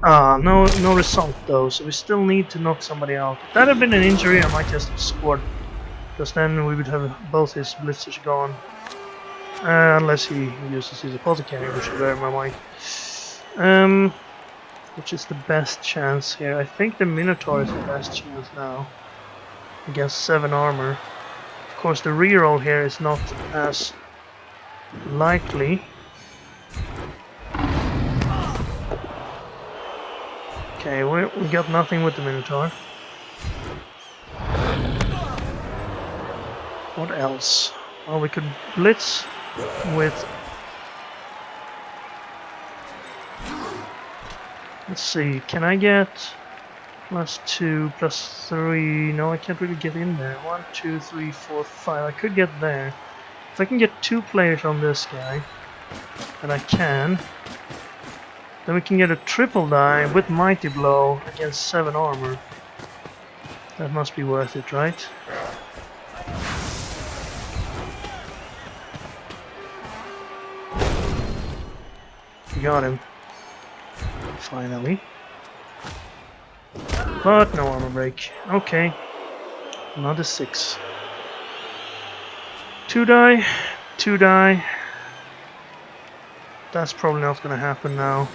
Ah, no result though, so we still need to knock somebody out. If that had been an injury, I might just have scored, because then we would have both his blitzers gone. Unless he uses his apothecary, which is very my mind. Which is the best chance here? I think the Minotaur is the best chance now. Against 7 armor. Of course, the reroll here is not as likely. Okay, we got nothing with the Minotaur. What else? Well, we could blitz with... Let's see, can I get +2, +3? No, I can't really get in there. 1, 2, 3, 4, 5. I could get there. If I can get 2 players on this guy, and I can, Then we can get a triple die with Mighty Blow against 7 armor. That must be worth it, right? We got him. Finally. But no armor break. Okay. Another 6. 2 die. 2 die. That's probably not gonna happen now.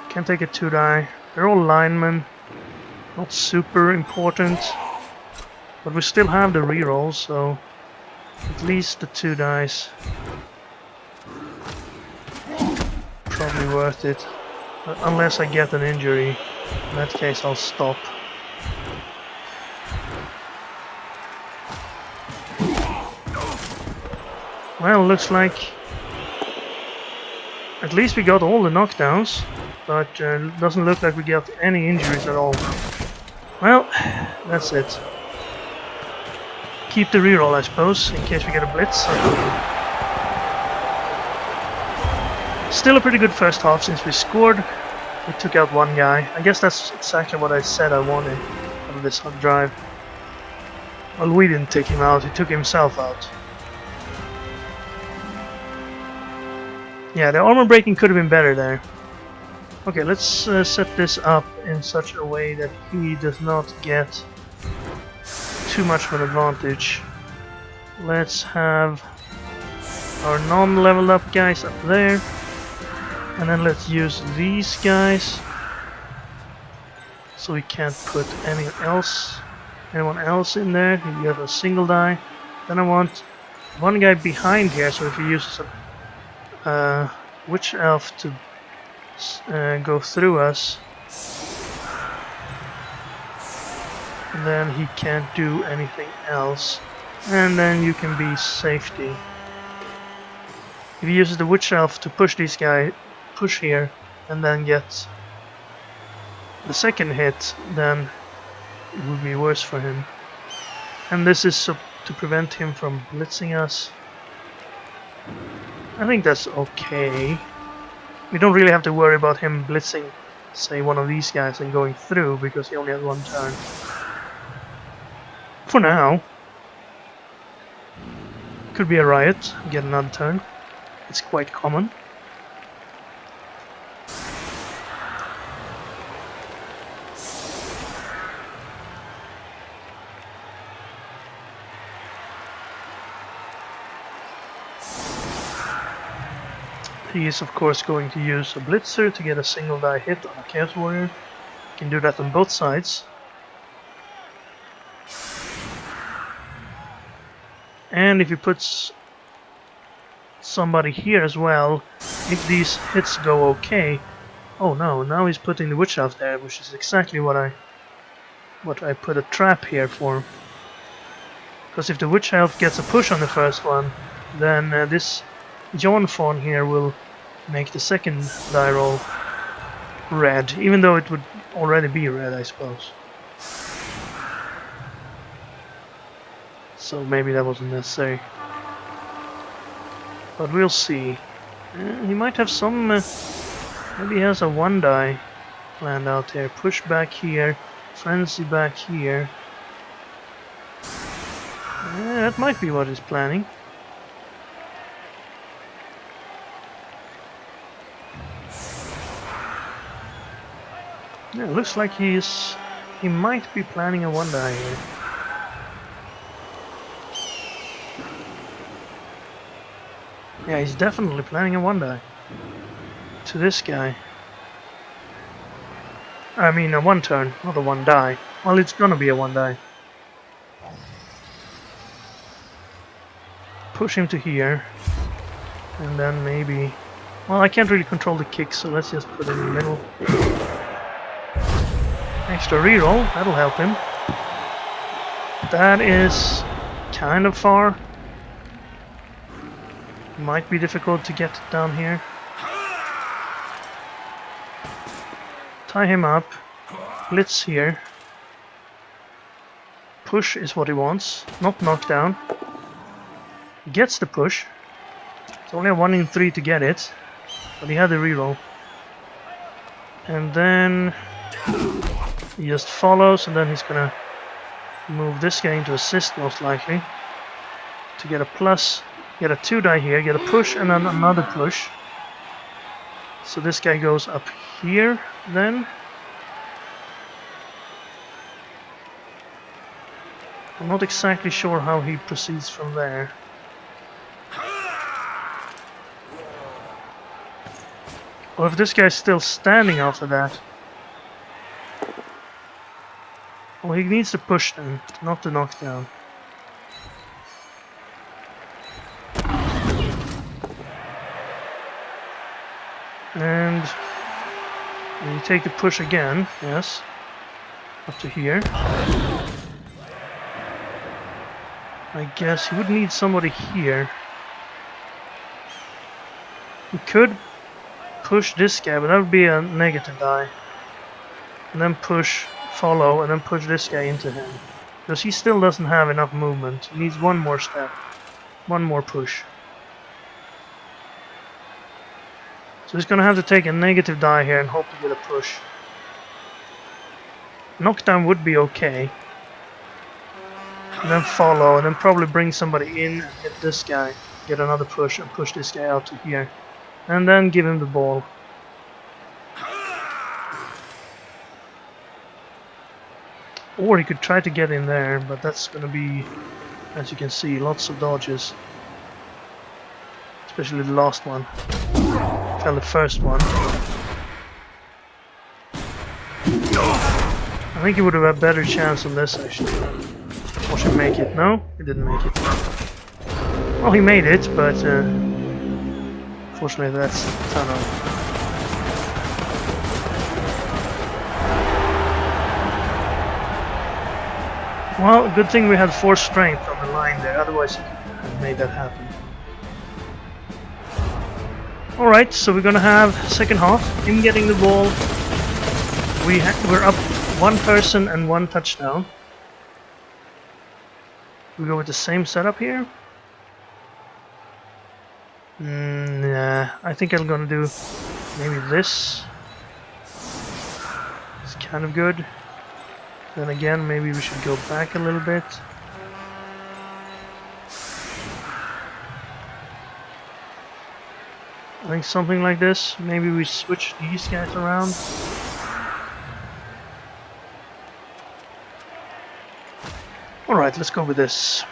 Can't take a 2 die. They're all linemen. Not super important. But we still have the reroll, so at least the 2 dice. Probably worth it. Unless I get an injury. In that case I'll stop. Well, looks like at least we got all the knockdowns, but doesn't look like we got any injuries at all. Well, that's it. Keep the reroll, I suppose, in case we get a blitz. Still a pretty good first half since we scored. We took out 1 guy. I guess that's exactly what I said I wanted out of this hot drive. Well, we didn't take him out, he took himself out. Yeah, the armor breaking could have been better there. Okay, let's set this up in such a way that he does not get too much of an advantage. Let's have our non-leveled up guys up there. And then let's use these guys. So we can't put anyone else in there. You have a single die. Then I want 1 guy behind here, so if he uses a witch elf to go through us, then he can't do anything else, and then you can be safety. If he uses the witch elf to push these guys, push here, and then get the second hit, then it would be worse for him. And this is to prevent him from blitzing us. I think that's okay. We don't really have to worry about him blitzing, say, one of these guys and going through, because he only has 1 turn. For now. Could be a riot, get another turn. It's quite common. He is of course going to use a blitzer to get a single die hit on a Chaos Warrior. He can do that on both sides. And if he puts somebody here as well, if these hits go okay... Oh no, now he's putting the Witch Elf there, which is exactly what I put a trap here for. Because if the Witch Elf gets a push on the first one, then this John Fawn here will make the second die roll red, even though it would already be red, I suppose. So maybe that wasn't necessary. But we'll see. He might have some... maybe he has a 1 die planned out here. Push back here, frenzy back here. That might be what he's planning. Yeah, it looks like he might be planning a 1 die here. Yeah, he's definitely planning a 1 die. To this guy. I mean a 1 turn, not a 1 die. Well, it's gonna be a 1 die. Push him to here. And then maybe... Well, I can't really control the kick, so let's just put it in the middle. Extra reroll, that'll help him. That is kind of far. Might be difficult to get down here. Tie him up. Blitz here. Push is what he wants, not knockdown. He gets the push. It's only a 1 in 3 to get it, but he had the reroll. And then he just follows, and then he's gonna move this guy into assist most likely to get a plus, get a 2 die here, get a push and then another push. So this guy goes up here then. I'm not exactly sure how he proceeds from there. Or if this guy's still standing after that. Well, he needs to push then, not to knock down. And you take the push again, yes. Up to here. I guess he would need somebody here. He could push this guy, but that would be a negative die. And then push, follow, and then push this guy into him. Because he still doesn't have enough movement. He needs one more step. One more push. So he's gonna have to take a negative die here and hope to get a push. Knockdown would be okay. And then follow, and then probably bring somebody in and hit this guy. Get another push and push this guy out to here. And then give him the ball. Or he could try to get in there, but that's gonna be, as you can see, lots of dodges. Especially the last one. Fell the first one. I think he would have a better chance on this actually. Watch him make it. No, he didn't make it. Well, he made it, but unfortunately that's a tunnel. Well, good thing we had 4 strength on the line there, otherwise he could have made that happen. Alright, so we're gonna have second half, him getting the ball. We're up 1 person and 1 touchdown. We go with the same setup here. Nah, I think I'm gonna do maybe this. It's kind of good. Then again, maybe we should go back a little bit. I think something like this. Maybe we switch these guys around. Alright, let's go with this.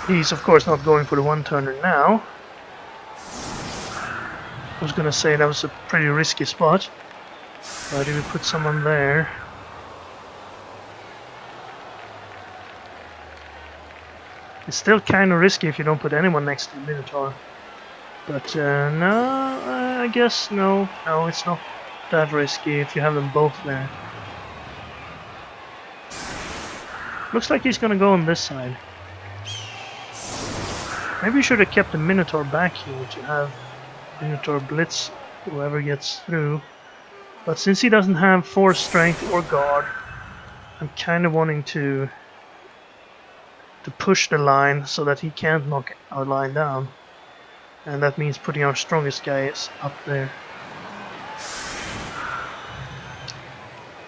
He's of course not going for the one-turner now. I was gonna say that was a pretty risky spot, but if we put someone there, it's still kind of risky if you don't put anyone next to the Minotaur. But no, I guess no, it's not that risky if you have them both there. Looks like he's gonna go on this side. Maybe we should have kept the Minotaur back here to have Minotaur blitz whoever gets through. But since he doesn't have 4 strength or guard, I'm kind of wanting to push the line so that he can't knock our line down. And that means putting our strongest guys up there.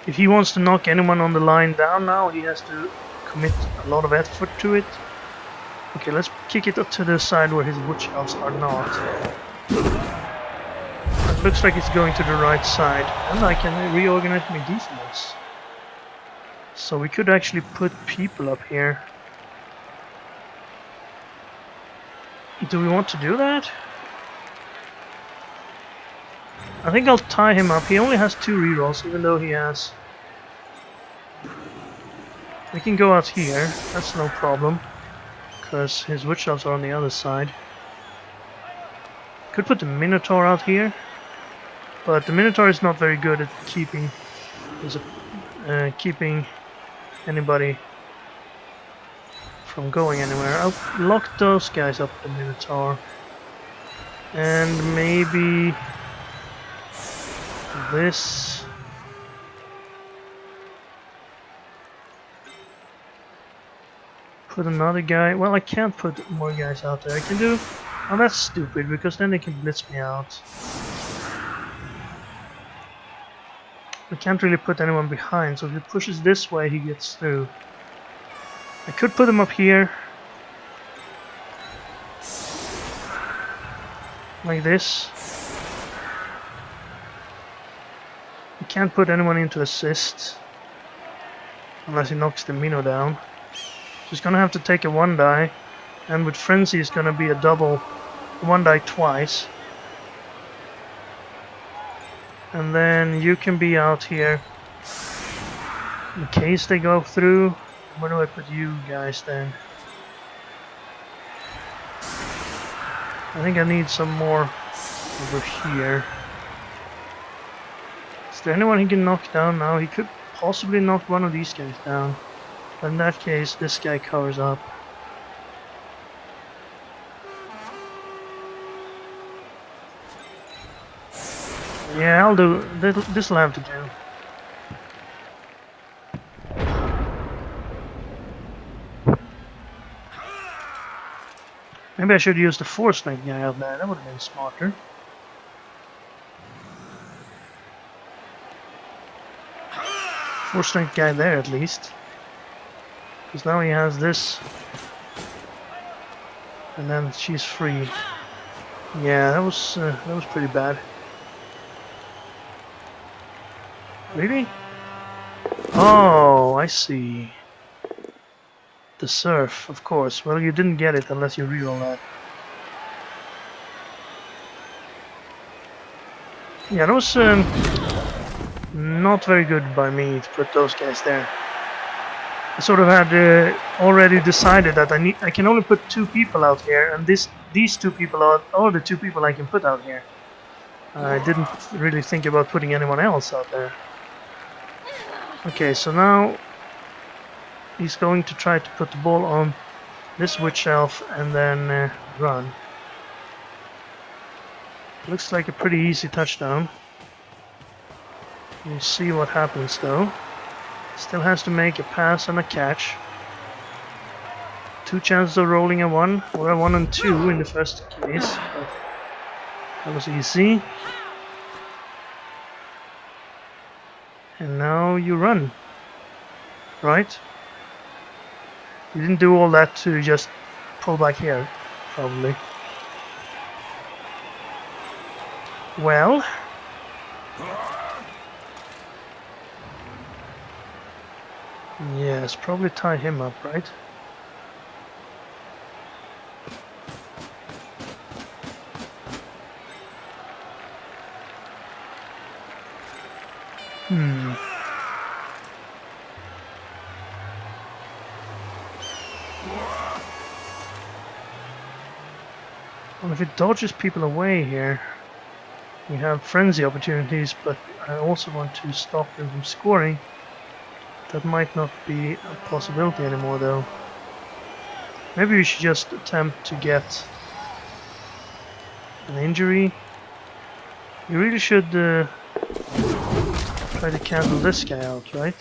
If he wants to knock anyone on the line down now, he has to commit a lot of effort to it. Okay, let's kick it up to the side where his wood elves are not. It looks like it's going to the right side, and I can reorganize my defense. So we could actually put people up here. Do we want to do that? I think I'll tie him up. He only has 2 rerolls, even though he has... We can go out here, that's no problem. Because his witch elves are on the other side. Could put the Minotaur out here, but the Minotaur is not very good at keeping anybody from going anywhere. I'll lock those guys up the Minotaur. And maybe this. Put another guy. Well, I can't put more guys out there. I can do. Oh, that's stupid because then they can blitz me out. I can't really put anyone behind, so if he pushes this way, he gets through. I could put him up here. Like this. You can't put anyone into assist. Unless he knocks the Mino down. So he's gonna have to take a 1-die. And with Frenzy it's gonna be a double 1-die twice. And then you can be out here in case they go through. Where do I put you guys then? I think I need some more over here. Is there anyone he can knock down now? He could possibly knock one of these guys down. But in that case, this guy covers up. Yeah, I'll do. This'll have to do. Maybe I should use the 4-strength guy out there. That would have been smarter. Four-strength guy there at least. Because now he has this. And then she's free. Yeah, that was pretty bad. Really? Oh, I see. The surf, of course. Well, you didn't get it unless you reroll that. Yeah, that was not very good by me to put those guys there. I sort of had already decided that I can only put 2 people out here, and these 2 people are the 2 people I can put out here. I didn't really think about putting anyone else out there. Okay, so now he's going to try to put the ball on this witch elf and then run. Looks like a pretty easy touchdown. We'll see what happens though. Still has to make a pass and a catch. 2 chances of rolling a 1, or a 1 and 2 in the first case. But that was easy. And now you run. Right? You didn't do all that to just pull back here, probably. Well. Yes, probably tie him up, right? Well, if it dodges people away here, we have frenzy opportunities, but I also want to stop them from scoring. That might not be a possibility anymore though. Maybe we should just attempt to get an injury. You really should try to cancel this guy out, right?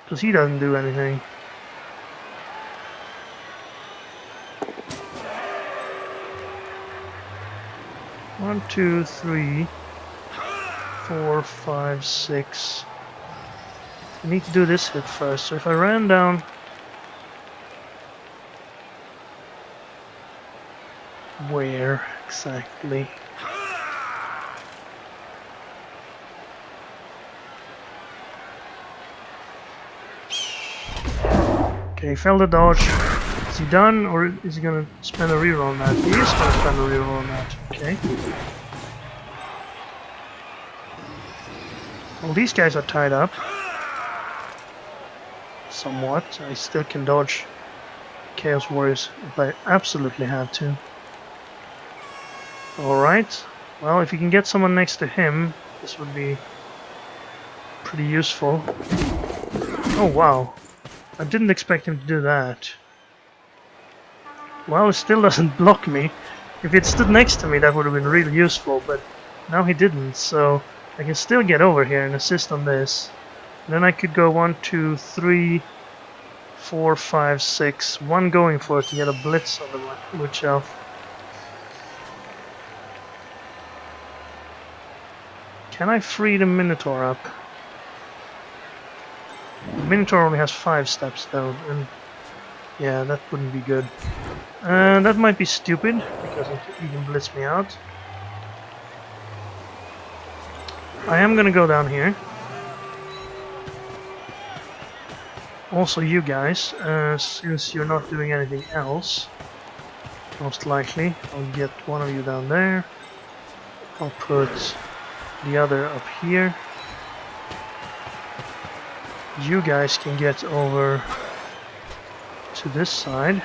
Because he doesn't do anything. One, 2, 3, 4, 5, 6. I need to do this hit first, so if I ran down where exactly? Okay, failed the dodge. Is he done, or is he gonna spend a reroll on that? He is gonna spend a reroll on that. Okay. Well, these guys are tied up. Somewhat. I still can dodge Chaos Warriors if I absolutely have to. Alright. Well, if you can get someone next to him, this would be pretty useful. Oh wow, I didn't expect him to do that. Well, it still doesn't block me. If it stood next to me, that would have been really useful, but now he didn't, so I can still get over here and assist on this. And then I could go 1, 2, 3, 4, 5, 6. One going for it to get a blitz on the wood shelf. Can I free the Minotaur up? The Minotaur only has 5 steps though, and yeah, that wouldn't be good. That might be stupid, because he can blitz me out. I am gonna go down here. Also you guys, since you're not doing anything else, most likely, I'll get one of you down there. I'll put the other up here. You guys can get over to this side.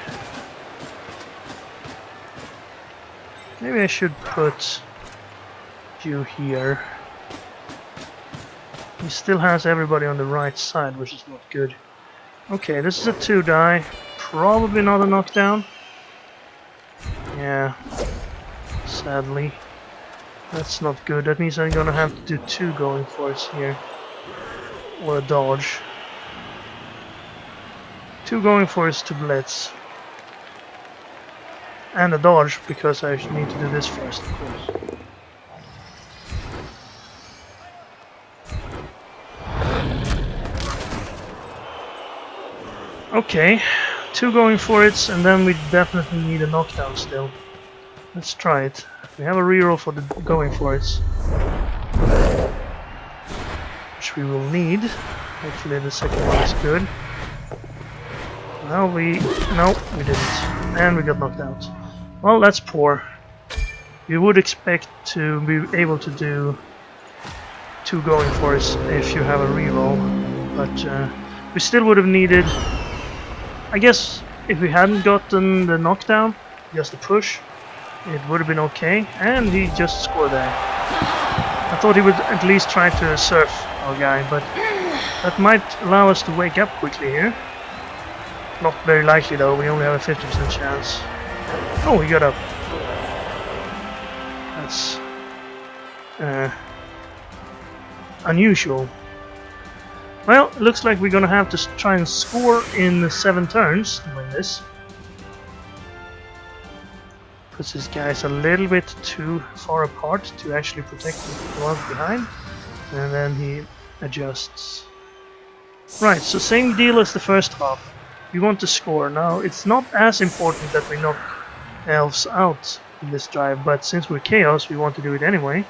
Maybe I should put you here. He still has everybody on the right side, which is not good. Okay, this is a 2-die. Probably not a knockdown. Yeah, sadly. That's not good. That means I'm gonna have to do 2 going for it here. Or a dodge. 2 going for it to blitz. And a dodge, because I need to do this first, of course. Okay, 2 going for it, and then we definitely need a knockdown still. Let's try it. We have a reroll for the going for it, which we will need. Hopefully the second one is good. Well, no, we didn't, and we got knocked out. Well, that's poor. You would expect to be able to do 2 going for it if you have a reroll, but we still would have needed. I guess if we hadn't gotten the knockdown, just a push, it would have been okay, and he just scored there. I thought he would at least try to surf our guy, but that might allow us to wake up quickly here. Not very likely though, we only have a 50% chance. Oh, he got up. That's unusual. Well, it looks like we're gonna have to try and score in 7 turns to win this. Puts his guys a little bit too far apart to actually protect the ones behind, and then he adjusts. Right, so same deal as the first half. We want to score. Now, it's not as important that we knock elves out in this drive, but since we're chaos, we want to do it anyway.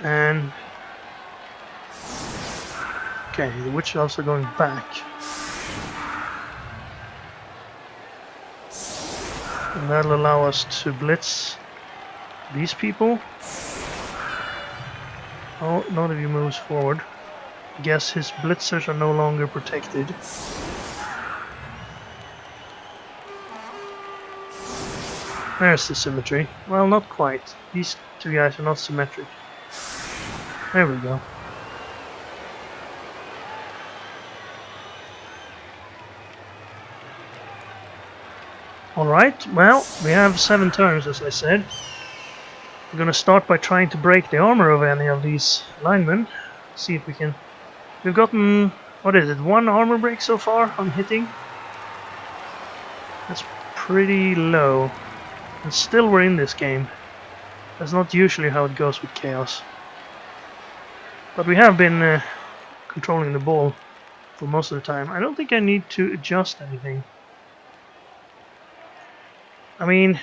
And okay, the witch elves are going back. And that'll allow us to blitz these people. Oh, none of you moves forward. Guess his blitzers are no longer protected. There's the symmetry. Well, not quite. These 2 guys are not symmetric. There we go. Alright, well, we have 7 turns, as I said. We're gonna start by trying to break the armor of any of these linemen. See if we can. We've gotten, what is it, 1 armor break so far on hitting? That's pretty low. And still we're in this game. That's not usually how it goes with Chaos. But we have been controlling the ball for most of the time. I don't think I need to adjust anything. I mean,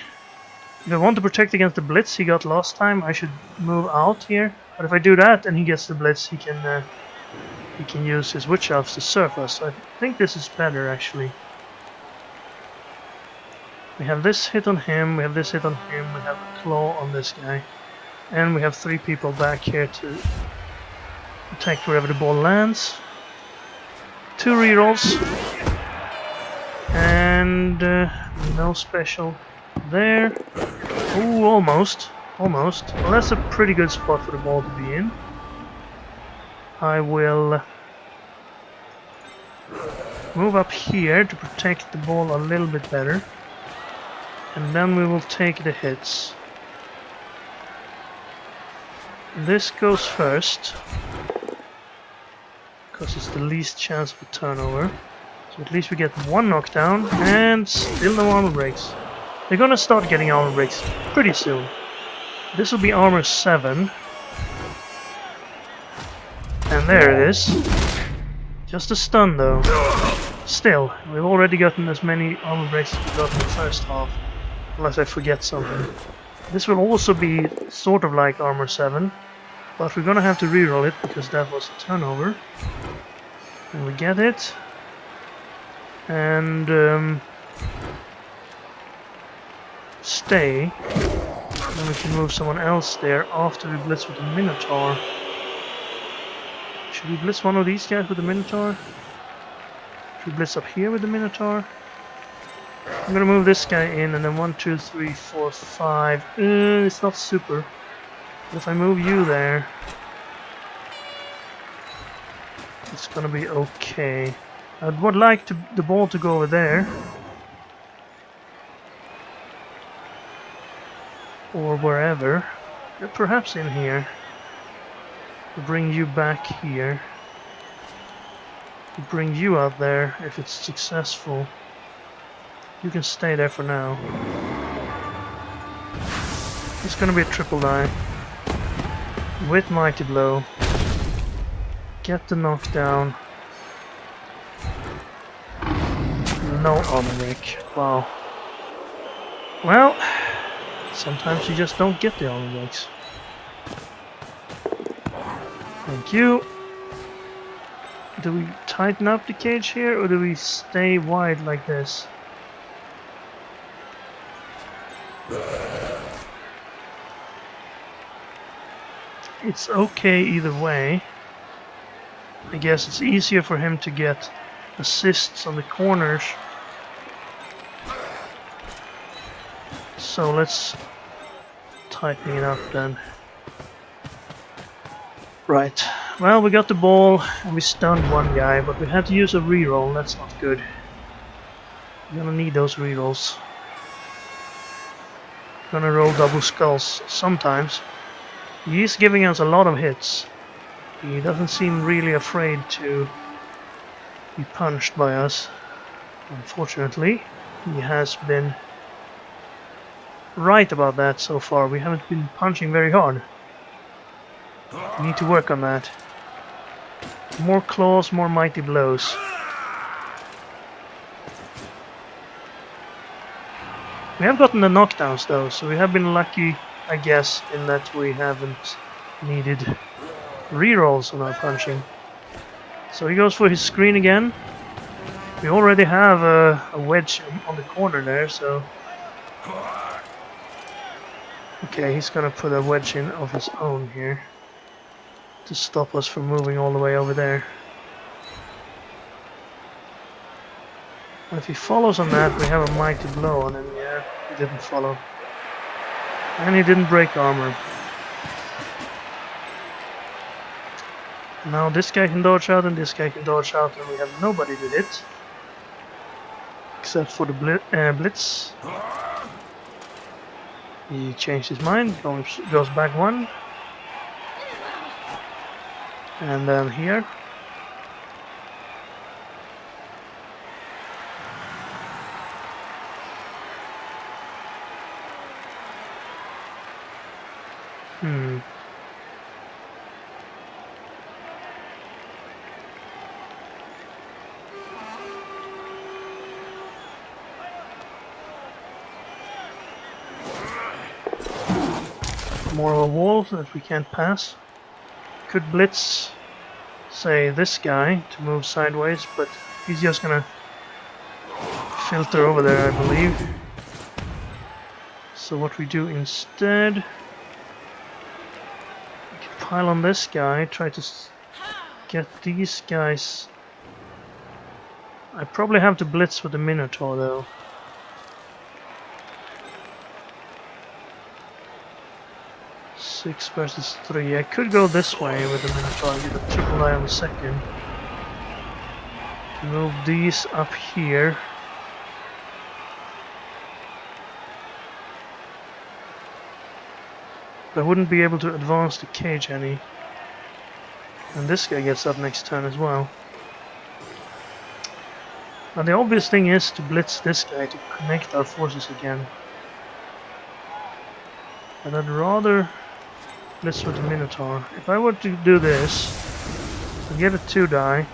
if I want to protect against the blitz he got last time, I should move out here. But if I do that and he gets the blitz, he can use his witch elves to surf us. So I think this is better actually. We have this hit on him, we have this hit on him, we have a claw on this guy. And we have 3 people back here to protect wherever the ball lands. 2 rerolls. And And no special there. Ooh, almost. Almost. Well, that's a pretty good spot for the ball to be in. I will move up here to protect the ball a little bit better. And then we will take the hits. This goes first, because it's the least chance of a turnover. So at least we get one knockdown, and still no armor breaks. They're gonna start getting armor breaks pretty soon. This will be armor 7. And there it is. Just a stun though. Still, we've already gotten as many armor breaks as we got in the first half. Unless I forget something. This will also be sort of like armor 7. But we're gonna have to reroll it because that was a turnover. And we get it. And stay. Then we can move someone else there after we blitz with the Minotaur. Should we blitz one of these guys with the Minotaur? Should we blitz up here with the Minotaur? I'm gonna move this guy in and then 1, 2, 3, 4, 5. It's not super. But if I move you there, it's gonna be okay. I would like the ball to go over there. Or wherever. Perhaps in here. Bring you back here. Bring you out there if it's successful. You can stay there for now. It's gonna be a triple die. With Mighty Blow. Get the knockdown. No armor break. Wow. Well, sometimes you just don't get the armor breaks. Thank you. Do we tighten up the cage here or do we stay wide like this? It's okay either way. I guess it's easier for him to get assists on the corners. So let's tighten it up then. Right. Well, we got the ball and we stunned one guy, but we had to use a reroll. That's not good. We're gonna need those rerolls. Gonna roll double skulls sometimes. He's giving us a lot of hits. He doesn't seem really afraid to be punched by us. Unfortunately, he has been right about that so far. We haven't been punching very hard. We need to work on that. More claws, more mighty blows. We have gotten the knockdowns though, so we have been lucky, I guess, in that we haven't needed rerolls on our punching. So he goes for his screen again. We already have a wedge on the corner there, so... Okay, he's gonna put a wedge in of his own here to stop us from moving all the way over there. And if he follows on that, we have a mighty blow on him. Yeah, he didn't follow. And he didn't break armor. Now this guy can dodge out and this guy can dodge out and we have nobody to hit. Except for the blitz. He changed his mind, goes back one. And then here. More of a wall that we can't pass. Could blitz, say, this guy to move sideways, but he's just gonna filter over there, I believe. So what we do instead, we can pile on this guy, try to get these guys I probably have to blitz with the Minotaur though. Six versus 3. I could go this way with the Minotaur and get a triple die on the second. Move these up here. I wouldn't be able to advance the cage any. And this guy gets up next turn as well. Now the obvious thing is to blitz this guy to connect our forces again. But I'd rather blitz with the Minotaur. If I were to do this, I'd get a 2 die.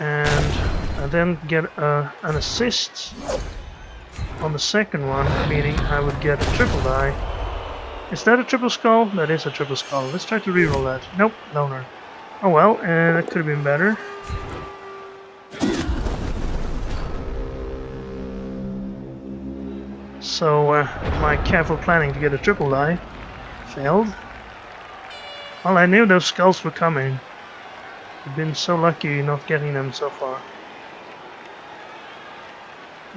And I then get an assist on the second one, meaning I would get a triple die. Is that a triple skull? That is a triple skull. Let's try to reroll that. Nope, loner. Oh well, that could have been better. So my careful planning to get a triple die failed. Well, I knew those skulls were coming. I've been so lucky not getting them so far.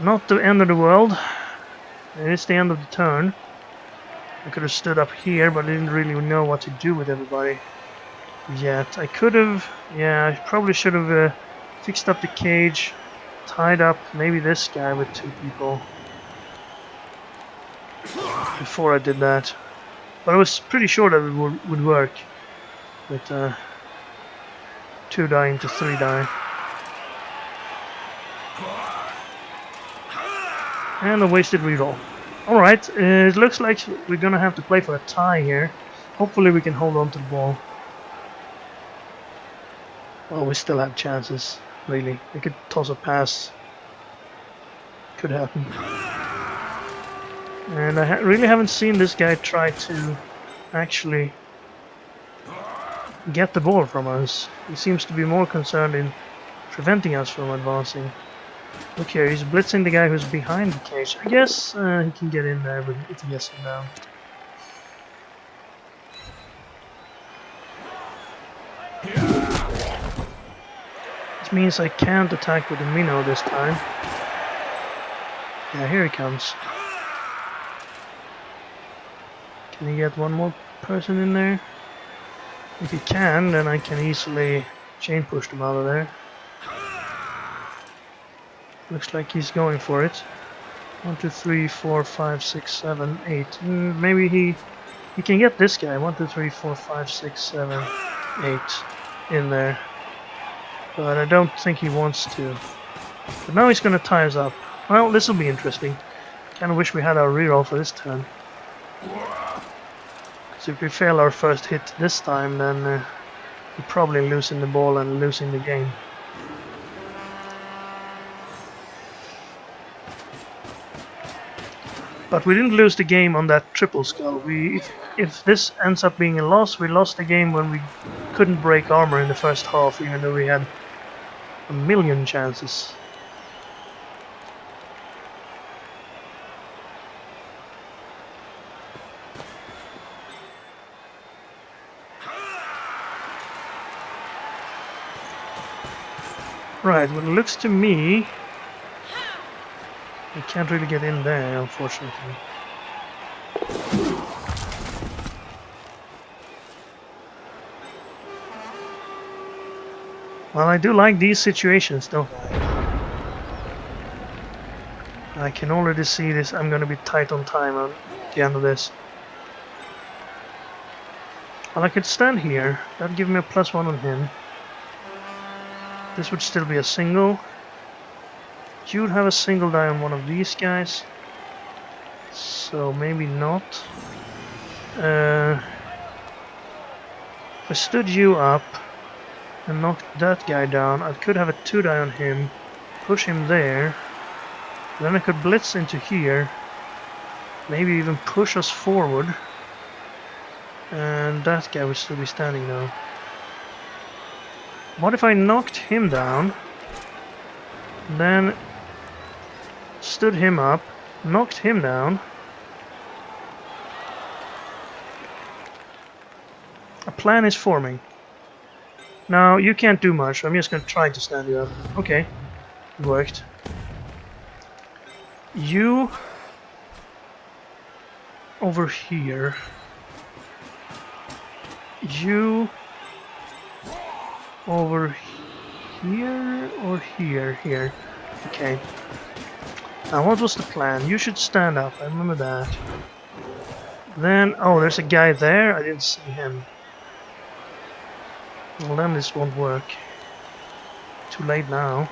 Not the end of the world. It is the end of the turn. I could have stood up here, but I didn't really know what to do with everybody yet. I could have... yeah, I probably should have fixed up the cage, tied up maybe this guy with 2 people before I did that. But I was pretty sure that it would work with 2 die into 3 die. And a wasted reroll. Alright, it looks like we're gonna have to play for a tie here. Hopefully we can hold on to the ball. Well, we still have chances, really. We could toss a pass. Could happen. And I really haven't seen this guy try to actually get the ball from us. He seems to be more concerned in preventing us from advancing. Look here, he's blitzing the guy who's behind the cage. I guess he can get in there if he gets him down. This means I can't attack with the Minnow this time. Yeah, here he comes. Can he get one more person in there? If he can, then I can easily chain push them out of there. Looks like he's going for it. 1, 2, 3, 4, 5, 6, 7, 8. Maybe he can get this guy. 1, 2, 3, 4, 5, 6, 7, 8 in there. But I don't think he wants to. But now he's going to tie us up. Well, this will be interesting. Kind of wish we had our reroll for this turn. Because if we fail our first hit this time, then we're probably losing the ball and losing the game. But we didn't lose the game on that triple skull. If this ends up being a loss, we lost the game when we couldn't break armor in the first half, even though we had a million chances. Right, well, it looks to me we can't really get in there, unfortunately. Well, I do like these situations, don't I can already see this. I'm gonna be tight on time at the end of this. Well, I could stand here. That'd give me a +1 on him. This would still be a single. You would have a single die on one of these guys. So maybe not. If I stood you up and knocked that guy down, I could have a 2 die on him, push him there. Then I could blitz into here. Maybe even push us forward. And that guy would still be standing now. What if I knocked him down, then stood him up, knocked him down. A plan is forming. Now, you can't do much. I'm just gonna try to stand you up. Okay, it worked. You... over here. You... over here or here? Here. Okay. Now, what was the plan? You should stand up. I remember that. Then... oh, there's a guy there. I didn't see him. Well, then this won't work. Too late now.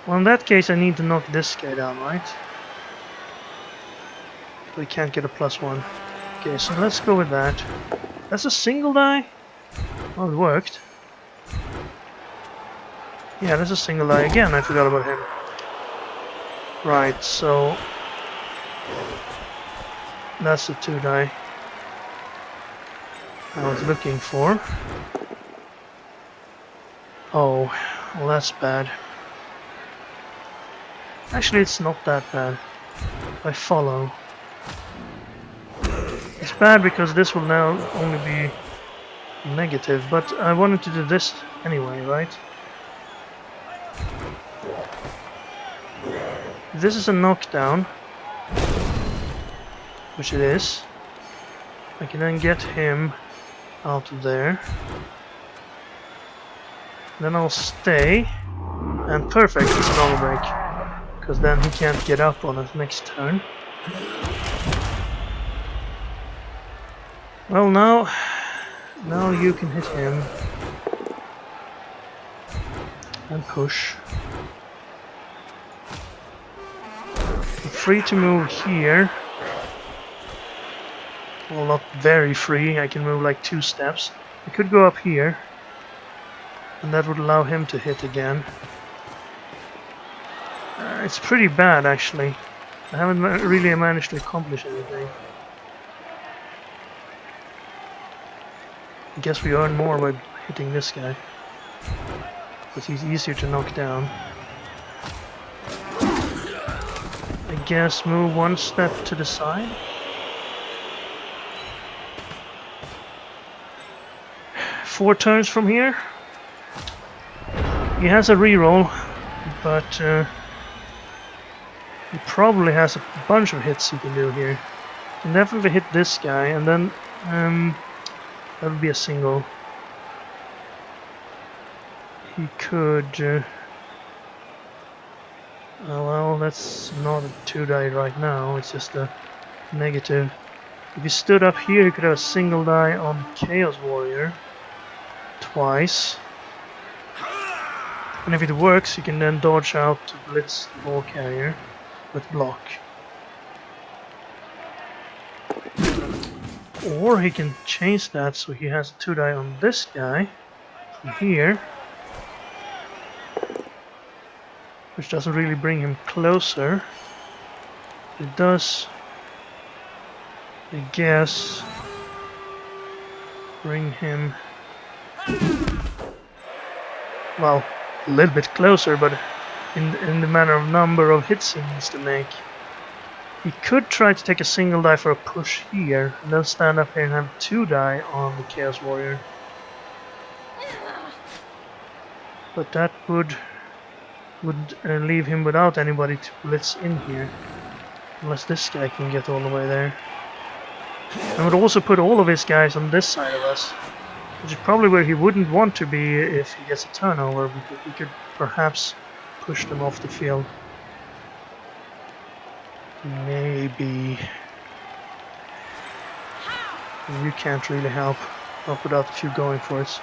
Well, in that case, I need to knock this guy down, right? We can't get a +1. Okay, so let's go with that. That's a single die? Oh, it worked. Yeah, that's a single die again. I forgot about him. Right, so... that's the 2 die I was looking for. Oh, well, that's bad. Actually, it's not that bad. I follow. It's bad because this will now only be negative, but I wanted to do this anyway, right? If this is a knockdown, which it is, I can then get him out of there. Then I'll stay, and perfect, it's an overbreak, because then he can't get up on his next turn. Well, now you can hit him and push. I'm free to move here. Well, not very free. I can move like 2 steps. I could go up here, and that would allow him to hit again. It's pretty bad, actually. I haven't really managed to accomplish anything. I guess we earn more by hitting this guy, because he's easier to knock down. I guess move 1 step to the side. Four turns from here. He has a reroll, but he probably has a bunch of hits he can do here. He can definitely hit this guy, and then that would be a single. He could... oh, well, that's not a 2 die right now, it's just a negative. If he stood up here, he could have a single die on Chaos Warrior. Twice. And if it works, he can then dodge out to blitz the ball carrier with block. Or he can change that so he has a 2 die on this guy from here, which doesn't really bring him closer. It does, I guess, bring him, well, a little bit closer, but in the manner of number of hits he needs to make. He could try to take a single die for a push here, and then stand up here and have 2 die on the Chaos Warrior. But that would leave him without anybody to blitz in here, unless this guy can get all the way there. And would also put all of his guys on this side of us, which is probably where he wouldn't want to be if he gets a turnover, because we could perhaps push them off the field. Maybe. You can't really help, not without a few going for it.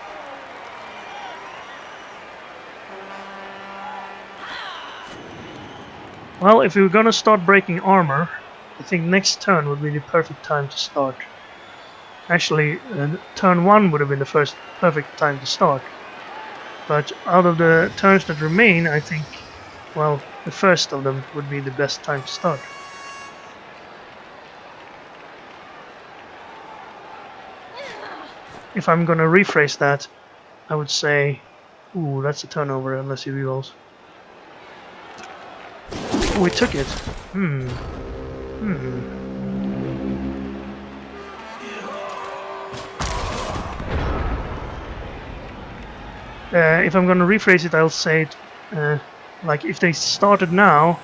Well, if we were gonna start breaking armor, I think next turn would be the perfect time to start. Actually, turn 1 would have been the perfect time to start. But out of the turns that remain, I think, well, the first of them would be the best time to start. If I'm gonna rephrase that, I would say, ooh, that's a turnover unless he rerolls. Oh, we took it. If I'm gonna rephrase it, I'll say it like if they started now,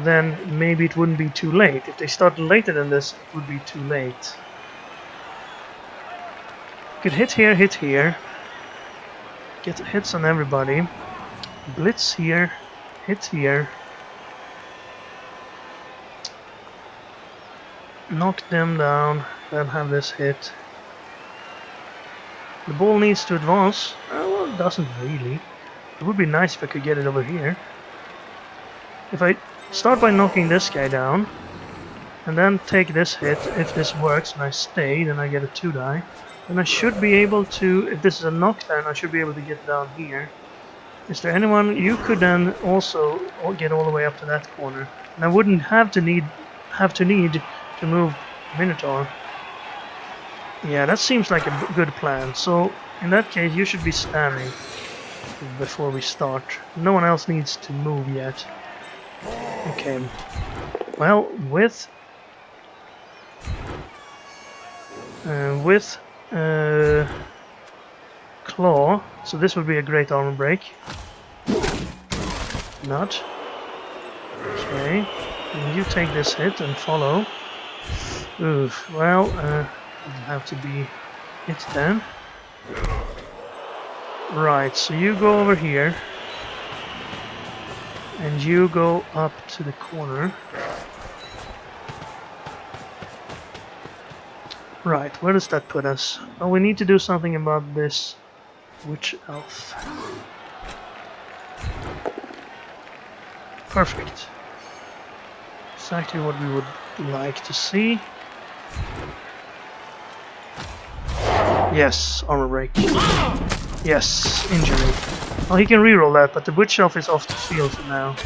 then maybe it wouldn't be too late. If they started later than this, it would be too late. Could hit here, get hits on everybody, blitz here, hit here, knock them down, then have this hit. The ball needs to advance. Well, it doesn't really. It would be nice if I could get it over here. If I start by knocking this guy down, and then take this hit, if this works and I stay, then I get a 2-die. Then I should be able to, if this is a knockdown, I should be able to get down here. Is there anyone you could then also get all the way up to that corner? And I wouldn't have to need to move Minotaur. Yeah, that seems like a good plan. So in that case, you should be standing before we start. No one else needs to move yet. Okay. Well, with claw, so this would be a great armor break. Not. Okay. And you take this hit and follow. Oof. Well, it'll have to be it then. Right, so you go over here. And you go up to the corner. Right, where does that put us? Oh, we need to do something about this witch elf. Perfect. Exactly what we would like to see. Yes, armor break. Yes, injury. Oh, he can reroll that, but the witch elf is off the field for now.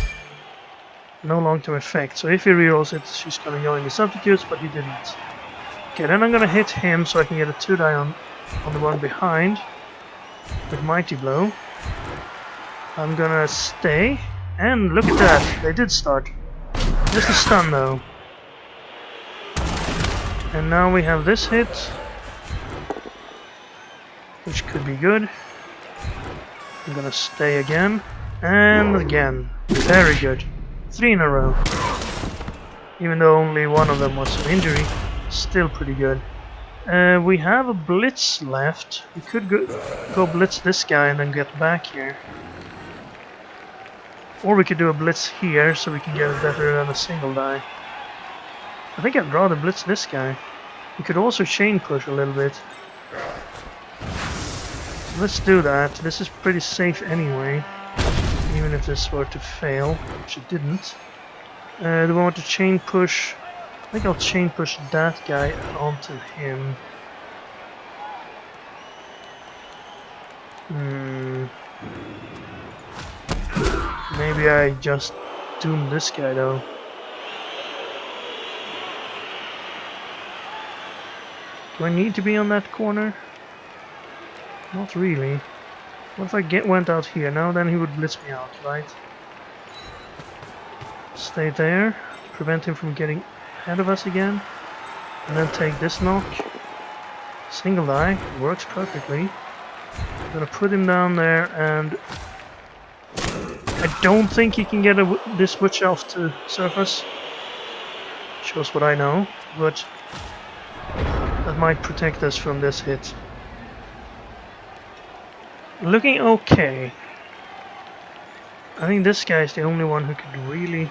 No long-term effect, so if he rerolls it, she's gonna go in the substitutes, but he didn't. Okay, then I'm gonna hit him so I can get a 2-die on the one behind with Mighty Blow. I'm gonna stay, and look at that, they did start. Just a stun though. And now we have this hit, which could be good. I'm gonna stay again, and again. Very good. 3 in a row. Even though only one of them was an injury, still pretty good. We have a blitz left. We could go blitz this guy and then get back here. Or we could do a blitz here so we can get it better than a single die. I think I'd rather blitz this guy. We could also chain push a little bit. Let's do that. This is pretty safe anyway, even if this were to fail, which it didn't. Do we want to chain push? I think I'll chain push that guy onto him. Maybe I just doom this guy though. Do I need to be on that corner? Not really. What if I went out here? Now then he would blitz me out, right? Stay there to prevent him from getting ahead of us again. And then take this knock. Single die. Works perfectly. I'm gonna put him down there, and I don't think he can get this witch elf to surface. Shows what I know, but that might protect us from this hit. Looking okay. I think this guy is the only one who could really...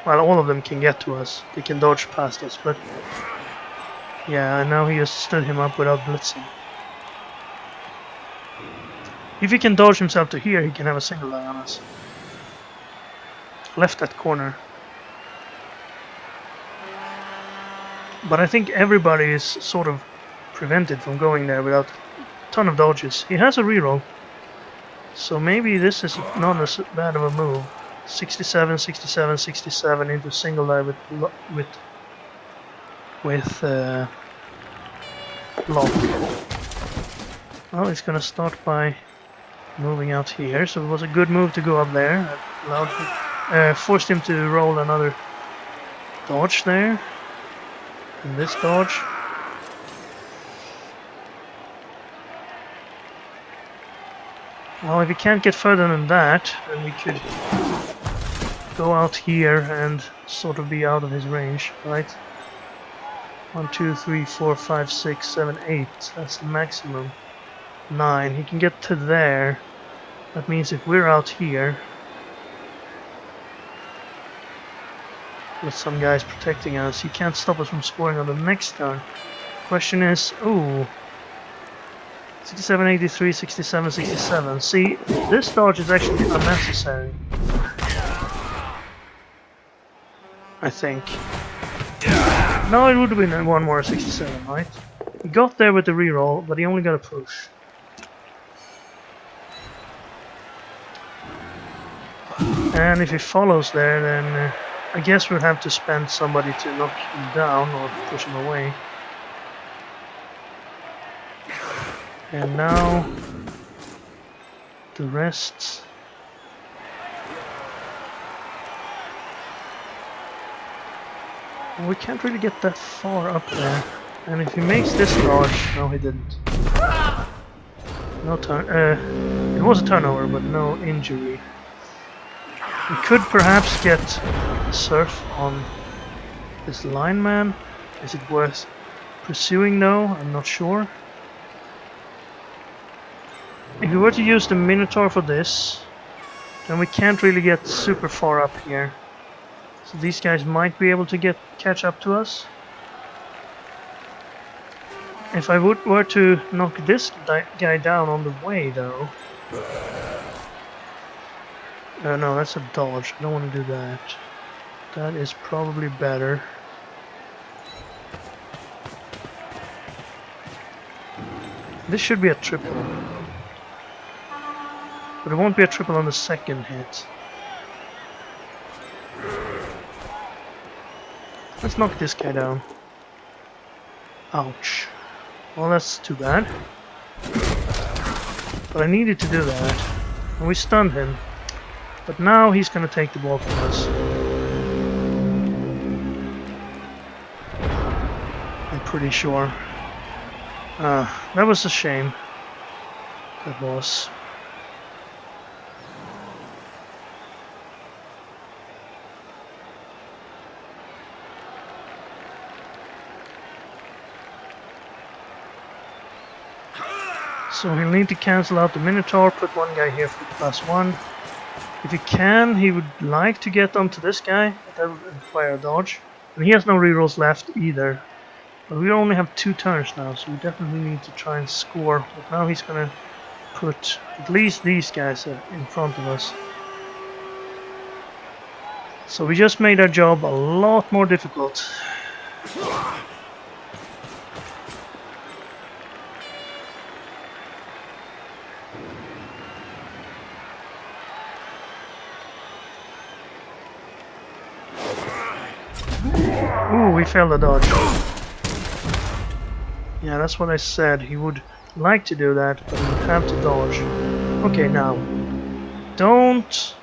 Well, all of them can get to us. They can dodge past us, but... Yeah, and now he just stood him up without blitzing. If he can dodge himself to here, he can have a single die on us. Left that corner. But I think everybody is sort of prevented from going there without a ton of dodges. He has a reroll, so maybe this is not as bad of a move. 67, 67, 67 into single die with block. Well, he's gonna start by moving out here, so it was a good move to go up there. That allowed forced him to roll another dodge there. And this dodge. Well, if we can't get further than that, then we could go out here and sort of be out of his range, right? 1, 2, 3, 4, 5, 6, 7, 8. That's the maximum. 9. He can get to there. That means if we're out here with some guys protecting us, he can't stop us from scoring on the next turn. Question is, ooh, 67, 83, 67, 67. See, this dodge is actually unnecessary. I think. No, it would have been one more 67, right? He got there with the reroll, but he only got a push. And if he follows there, then I guess we'll have to spend somebody to knock him down or push him away. And now the rest. We can't really get that far up there. And if he makes this dodge, no, he didn't. No turn. It was a turnover, but no injury. We could perhaps get surf on this lineman. Is it worth pursuing though? I'm not sure. If we were to use the Minotaur for this, then we can't really get super far up here. So these guys might be able to catch up to us. If I were to knock this guy down on the way though... no, that's a dodge. I don't want to do that. That is probably better. This should be a triple. But it won't be a triple on the second hit. Let's knock this guy down. Ouch. Well, that's too bad. But I needed to do that. And we stunned him. But now he's gonna take the ball from us. I'm pretty sure. That was a shame. That was. So he'll need to cancel out the Minotaur, put one guy here for +1. If he can, he would like to get onto this guy, but that would require a dodge. And he has no rerolls left either. But we only have 2 turns now, so we definitely need to try and score. But now he's gonna put at least these guys in front of us. So we just made our job a lot more difficult. Ooh, we failed the dodge. Yeah, that's what I said. He would like to do that, but he would have to dodge. Okay, now. Don't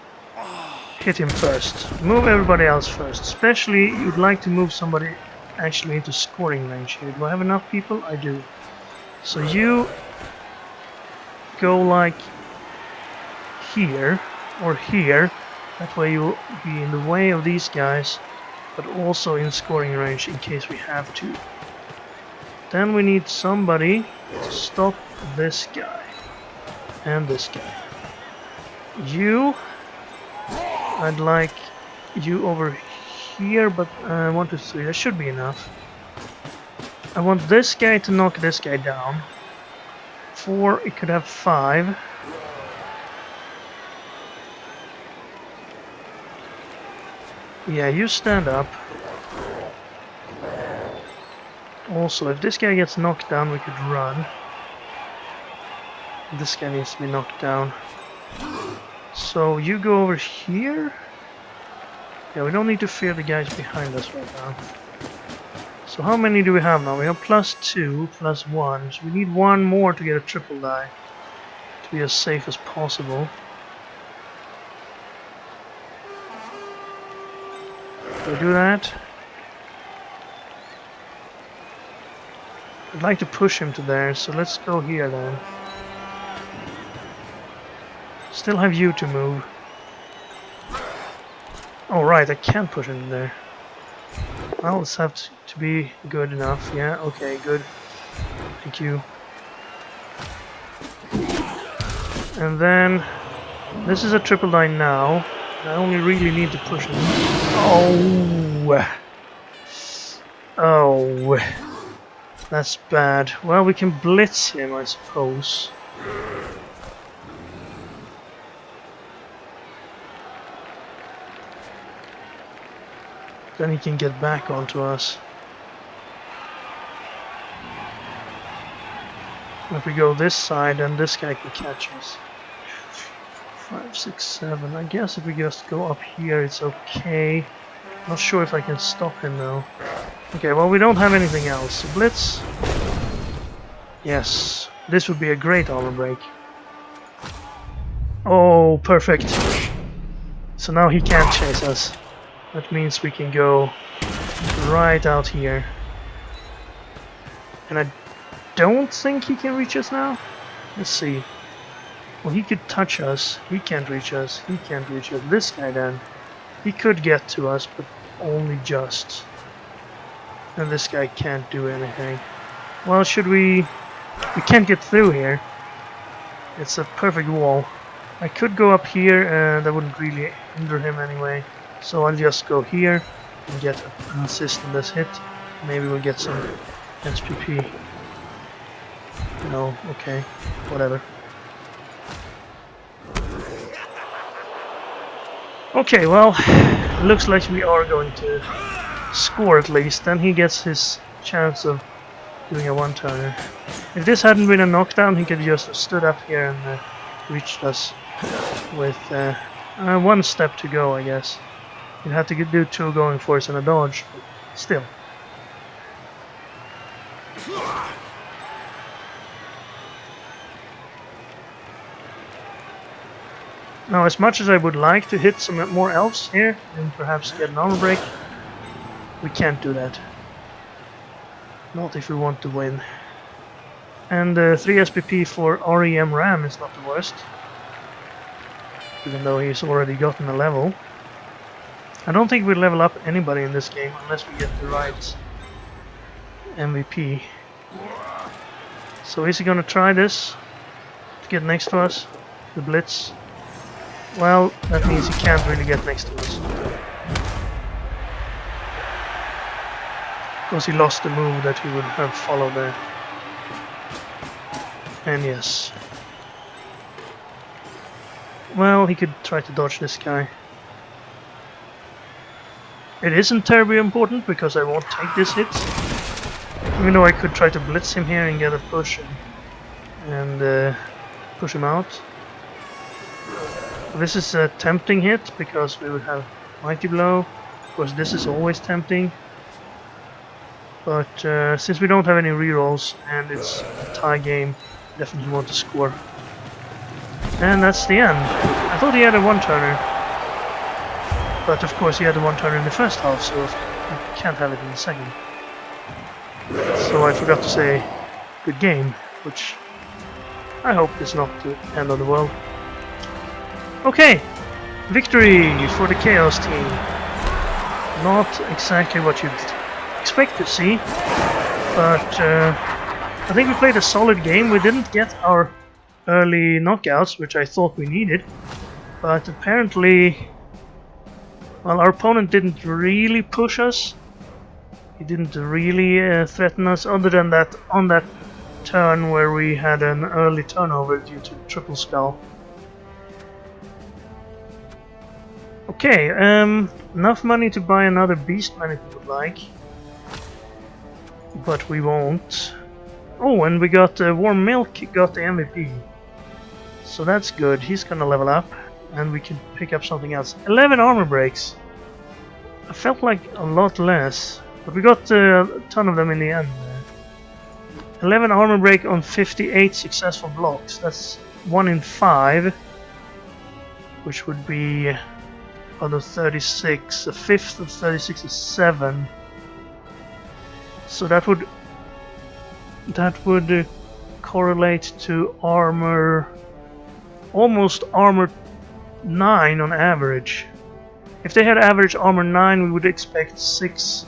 hit him first. Move everybody else first. Especially, you'd like to move somebody actually into scoring range here. Do I have enough people? I do. So you go like here or here. That way you'll be in the way of these guys, but also in scoring range in case we have to. Then we need somebody to stop this guy and this guy. You, I'd like you over here, but 1, 2, 3, that should be enough. I want this guy to knock this guy down. 4, it could have 5. Yeah, you stand up. Also, if this guy gets knocked down, we could run. This guy needs to be knocked down. So you go over here. Yeah, we don't need to fear the guys behind us right now. So how many do we have now? We have +2, +1. So we need 1 more to get a triple die. To be as safe as possible. Do I do that? I'd like to push him to there, so let's go here then. Still have you to move. Oh right, I can't push in there. Well, it's have to be good enough. Yeah, okay, good. Thank you. And then this is a triple die now. I only really need to push him. Oh! Oh! That's bad. Well, we can blitz him, I suppose. Then he can get back onto us. If we go this side, then this guy can catch us. 5, 6, 7. I guess if we just go up here, it's okay. Not sure if I can stop him though. Okay, well, we don't have anything else. So blitz. Yes, this would be a great armor break. Oh, perfect. So now he can't chase us. That means we can go right out here. And I don't think he can reach us now. Let's see. Well, he could touch us. He can't reach us. He can't reach us. This guy then. He could get to us, but only just. And this guy can't do anything. Well, should we... We can't get through here. It's a perfect wall. I could go up here and that wouldn't really hinder him anyway. So I'll just go here and get an assist in this hit. Maybe we'll get some SPP. No, okay, whatever. Okay, well, looks like we are going to score at least. Then he gets his chance of doing a one-turner. If this hadn't been a knockdown, he could just have stood up here and reached us with one step to go, I guess. He'd have to do 2 going force and a dodge, but still. Now, as much as I would like to hit some more elves here and perhaps get an armor break, we can't do that. Not if we want to win. And 3 SPP for REM Ram is not the worst. Even though he's already gotten a level. I don't think we level up anybody in this game unless we get the right MVP. So is he gonna try this? To get next to us? The blitz? Well, that means he can't really get next to us. Because he lost the move that he would have followed there. And yes. Well, he could try to dodge this guy. It isn't terribly important because I won't take this hit. Even though I could try to blitz him here and get a push and push him out. This is a tempting hit because we would have Mighty Blow. Of course, this is always tempting. But since we don't have any rerolls and it's a tie game, definitely want to score. And that's the end. I thought he had a one-turner. But of course he had a one-turner in the first half, so I can't have it in the second. So I forgot to say good game, which I hope is not the end of the world. Okay, victory for the Chaos team. Not exactly what you'd expect to see, but I think we played a solid game. We didn't get our early knockouts, which I thought we needed, but apparently, well, our opponent didn't really push us. He didn't really threaten us, other than that on that turn where we had an early turnover due to triple skull. Okay, enough money to buy another Beastman if we would like, but we won't. Oh, and we got Warm Milk got the MVP, so that's good. He's gonna level up, and we can pick up something else. 11 armor breaks. I felt like a lot less, but we got a ton of them in the end. 11 armor break on 58 successful blocks. That's 1 in 5, which would be out of 36. A fifth of 36 is 7. So that would correlate to armor almost armor 9 on average. If they had average armor 9, we would expect 6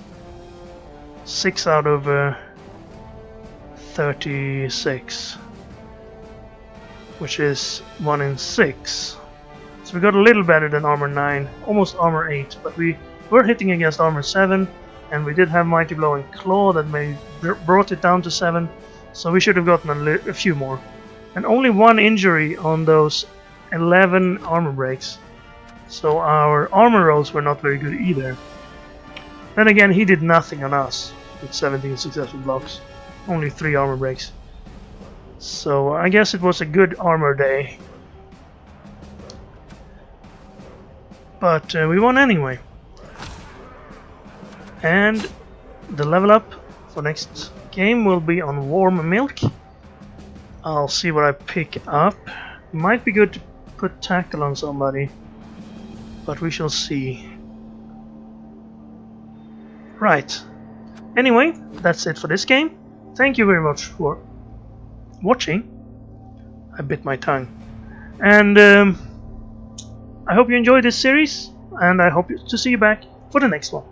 out of 36, which is 1 in 6. So we got a little better than armor 9, almost armor 8, but we were hitting against armor 7, and we did have Mighty Blow and Claw that brought it down to 7, so we should have gotten a few more. And only 1 injury on those 11 armor breaks, so our armor rolls were not very good either. Then again, he did nothing on us with 17 successful blocks, only 3 armor breaks. So I guess it was a good armor day. But we won anyway. And the level up for next game will be on Warm Milk. I'll see what I pick up. It might be good to put tackle on somebody, but we shall see. Right. Anyway, that's it for this game. Thank you very much for watching. I bit my tongue. And I hope you enjoyed this series, and I hope to see you back for the next one.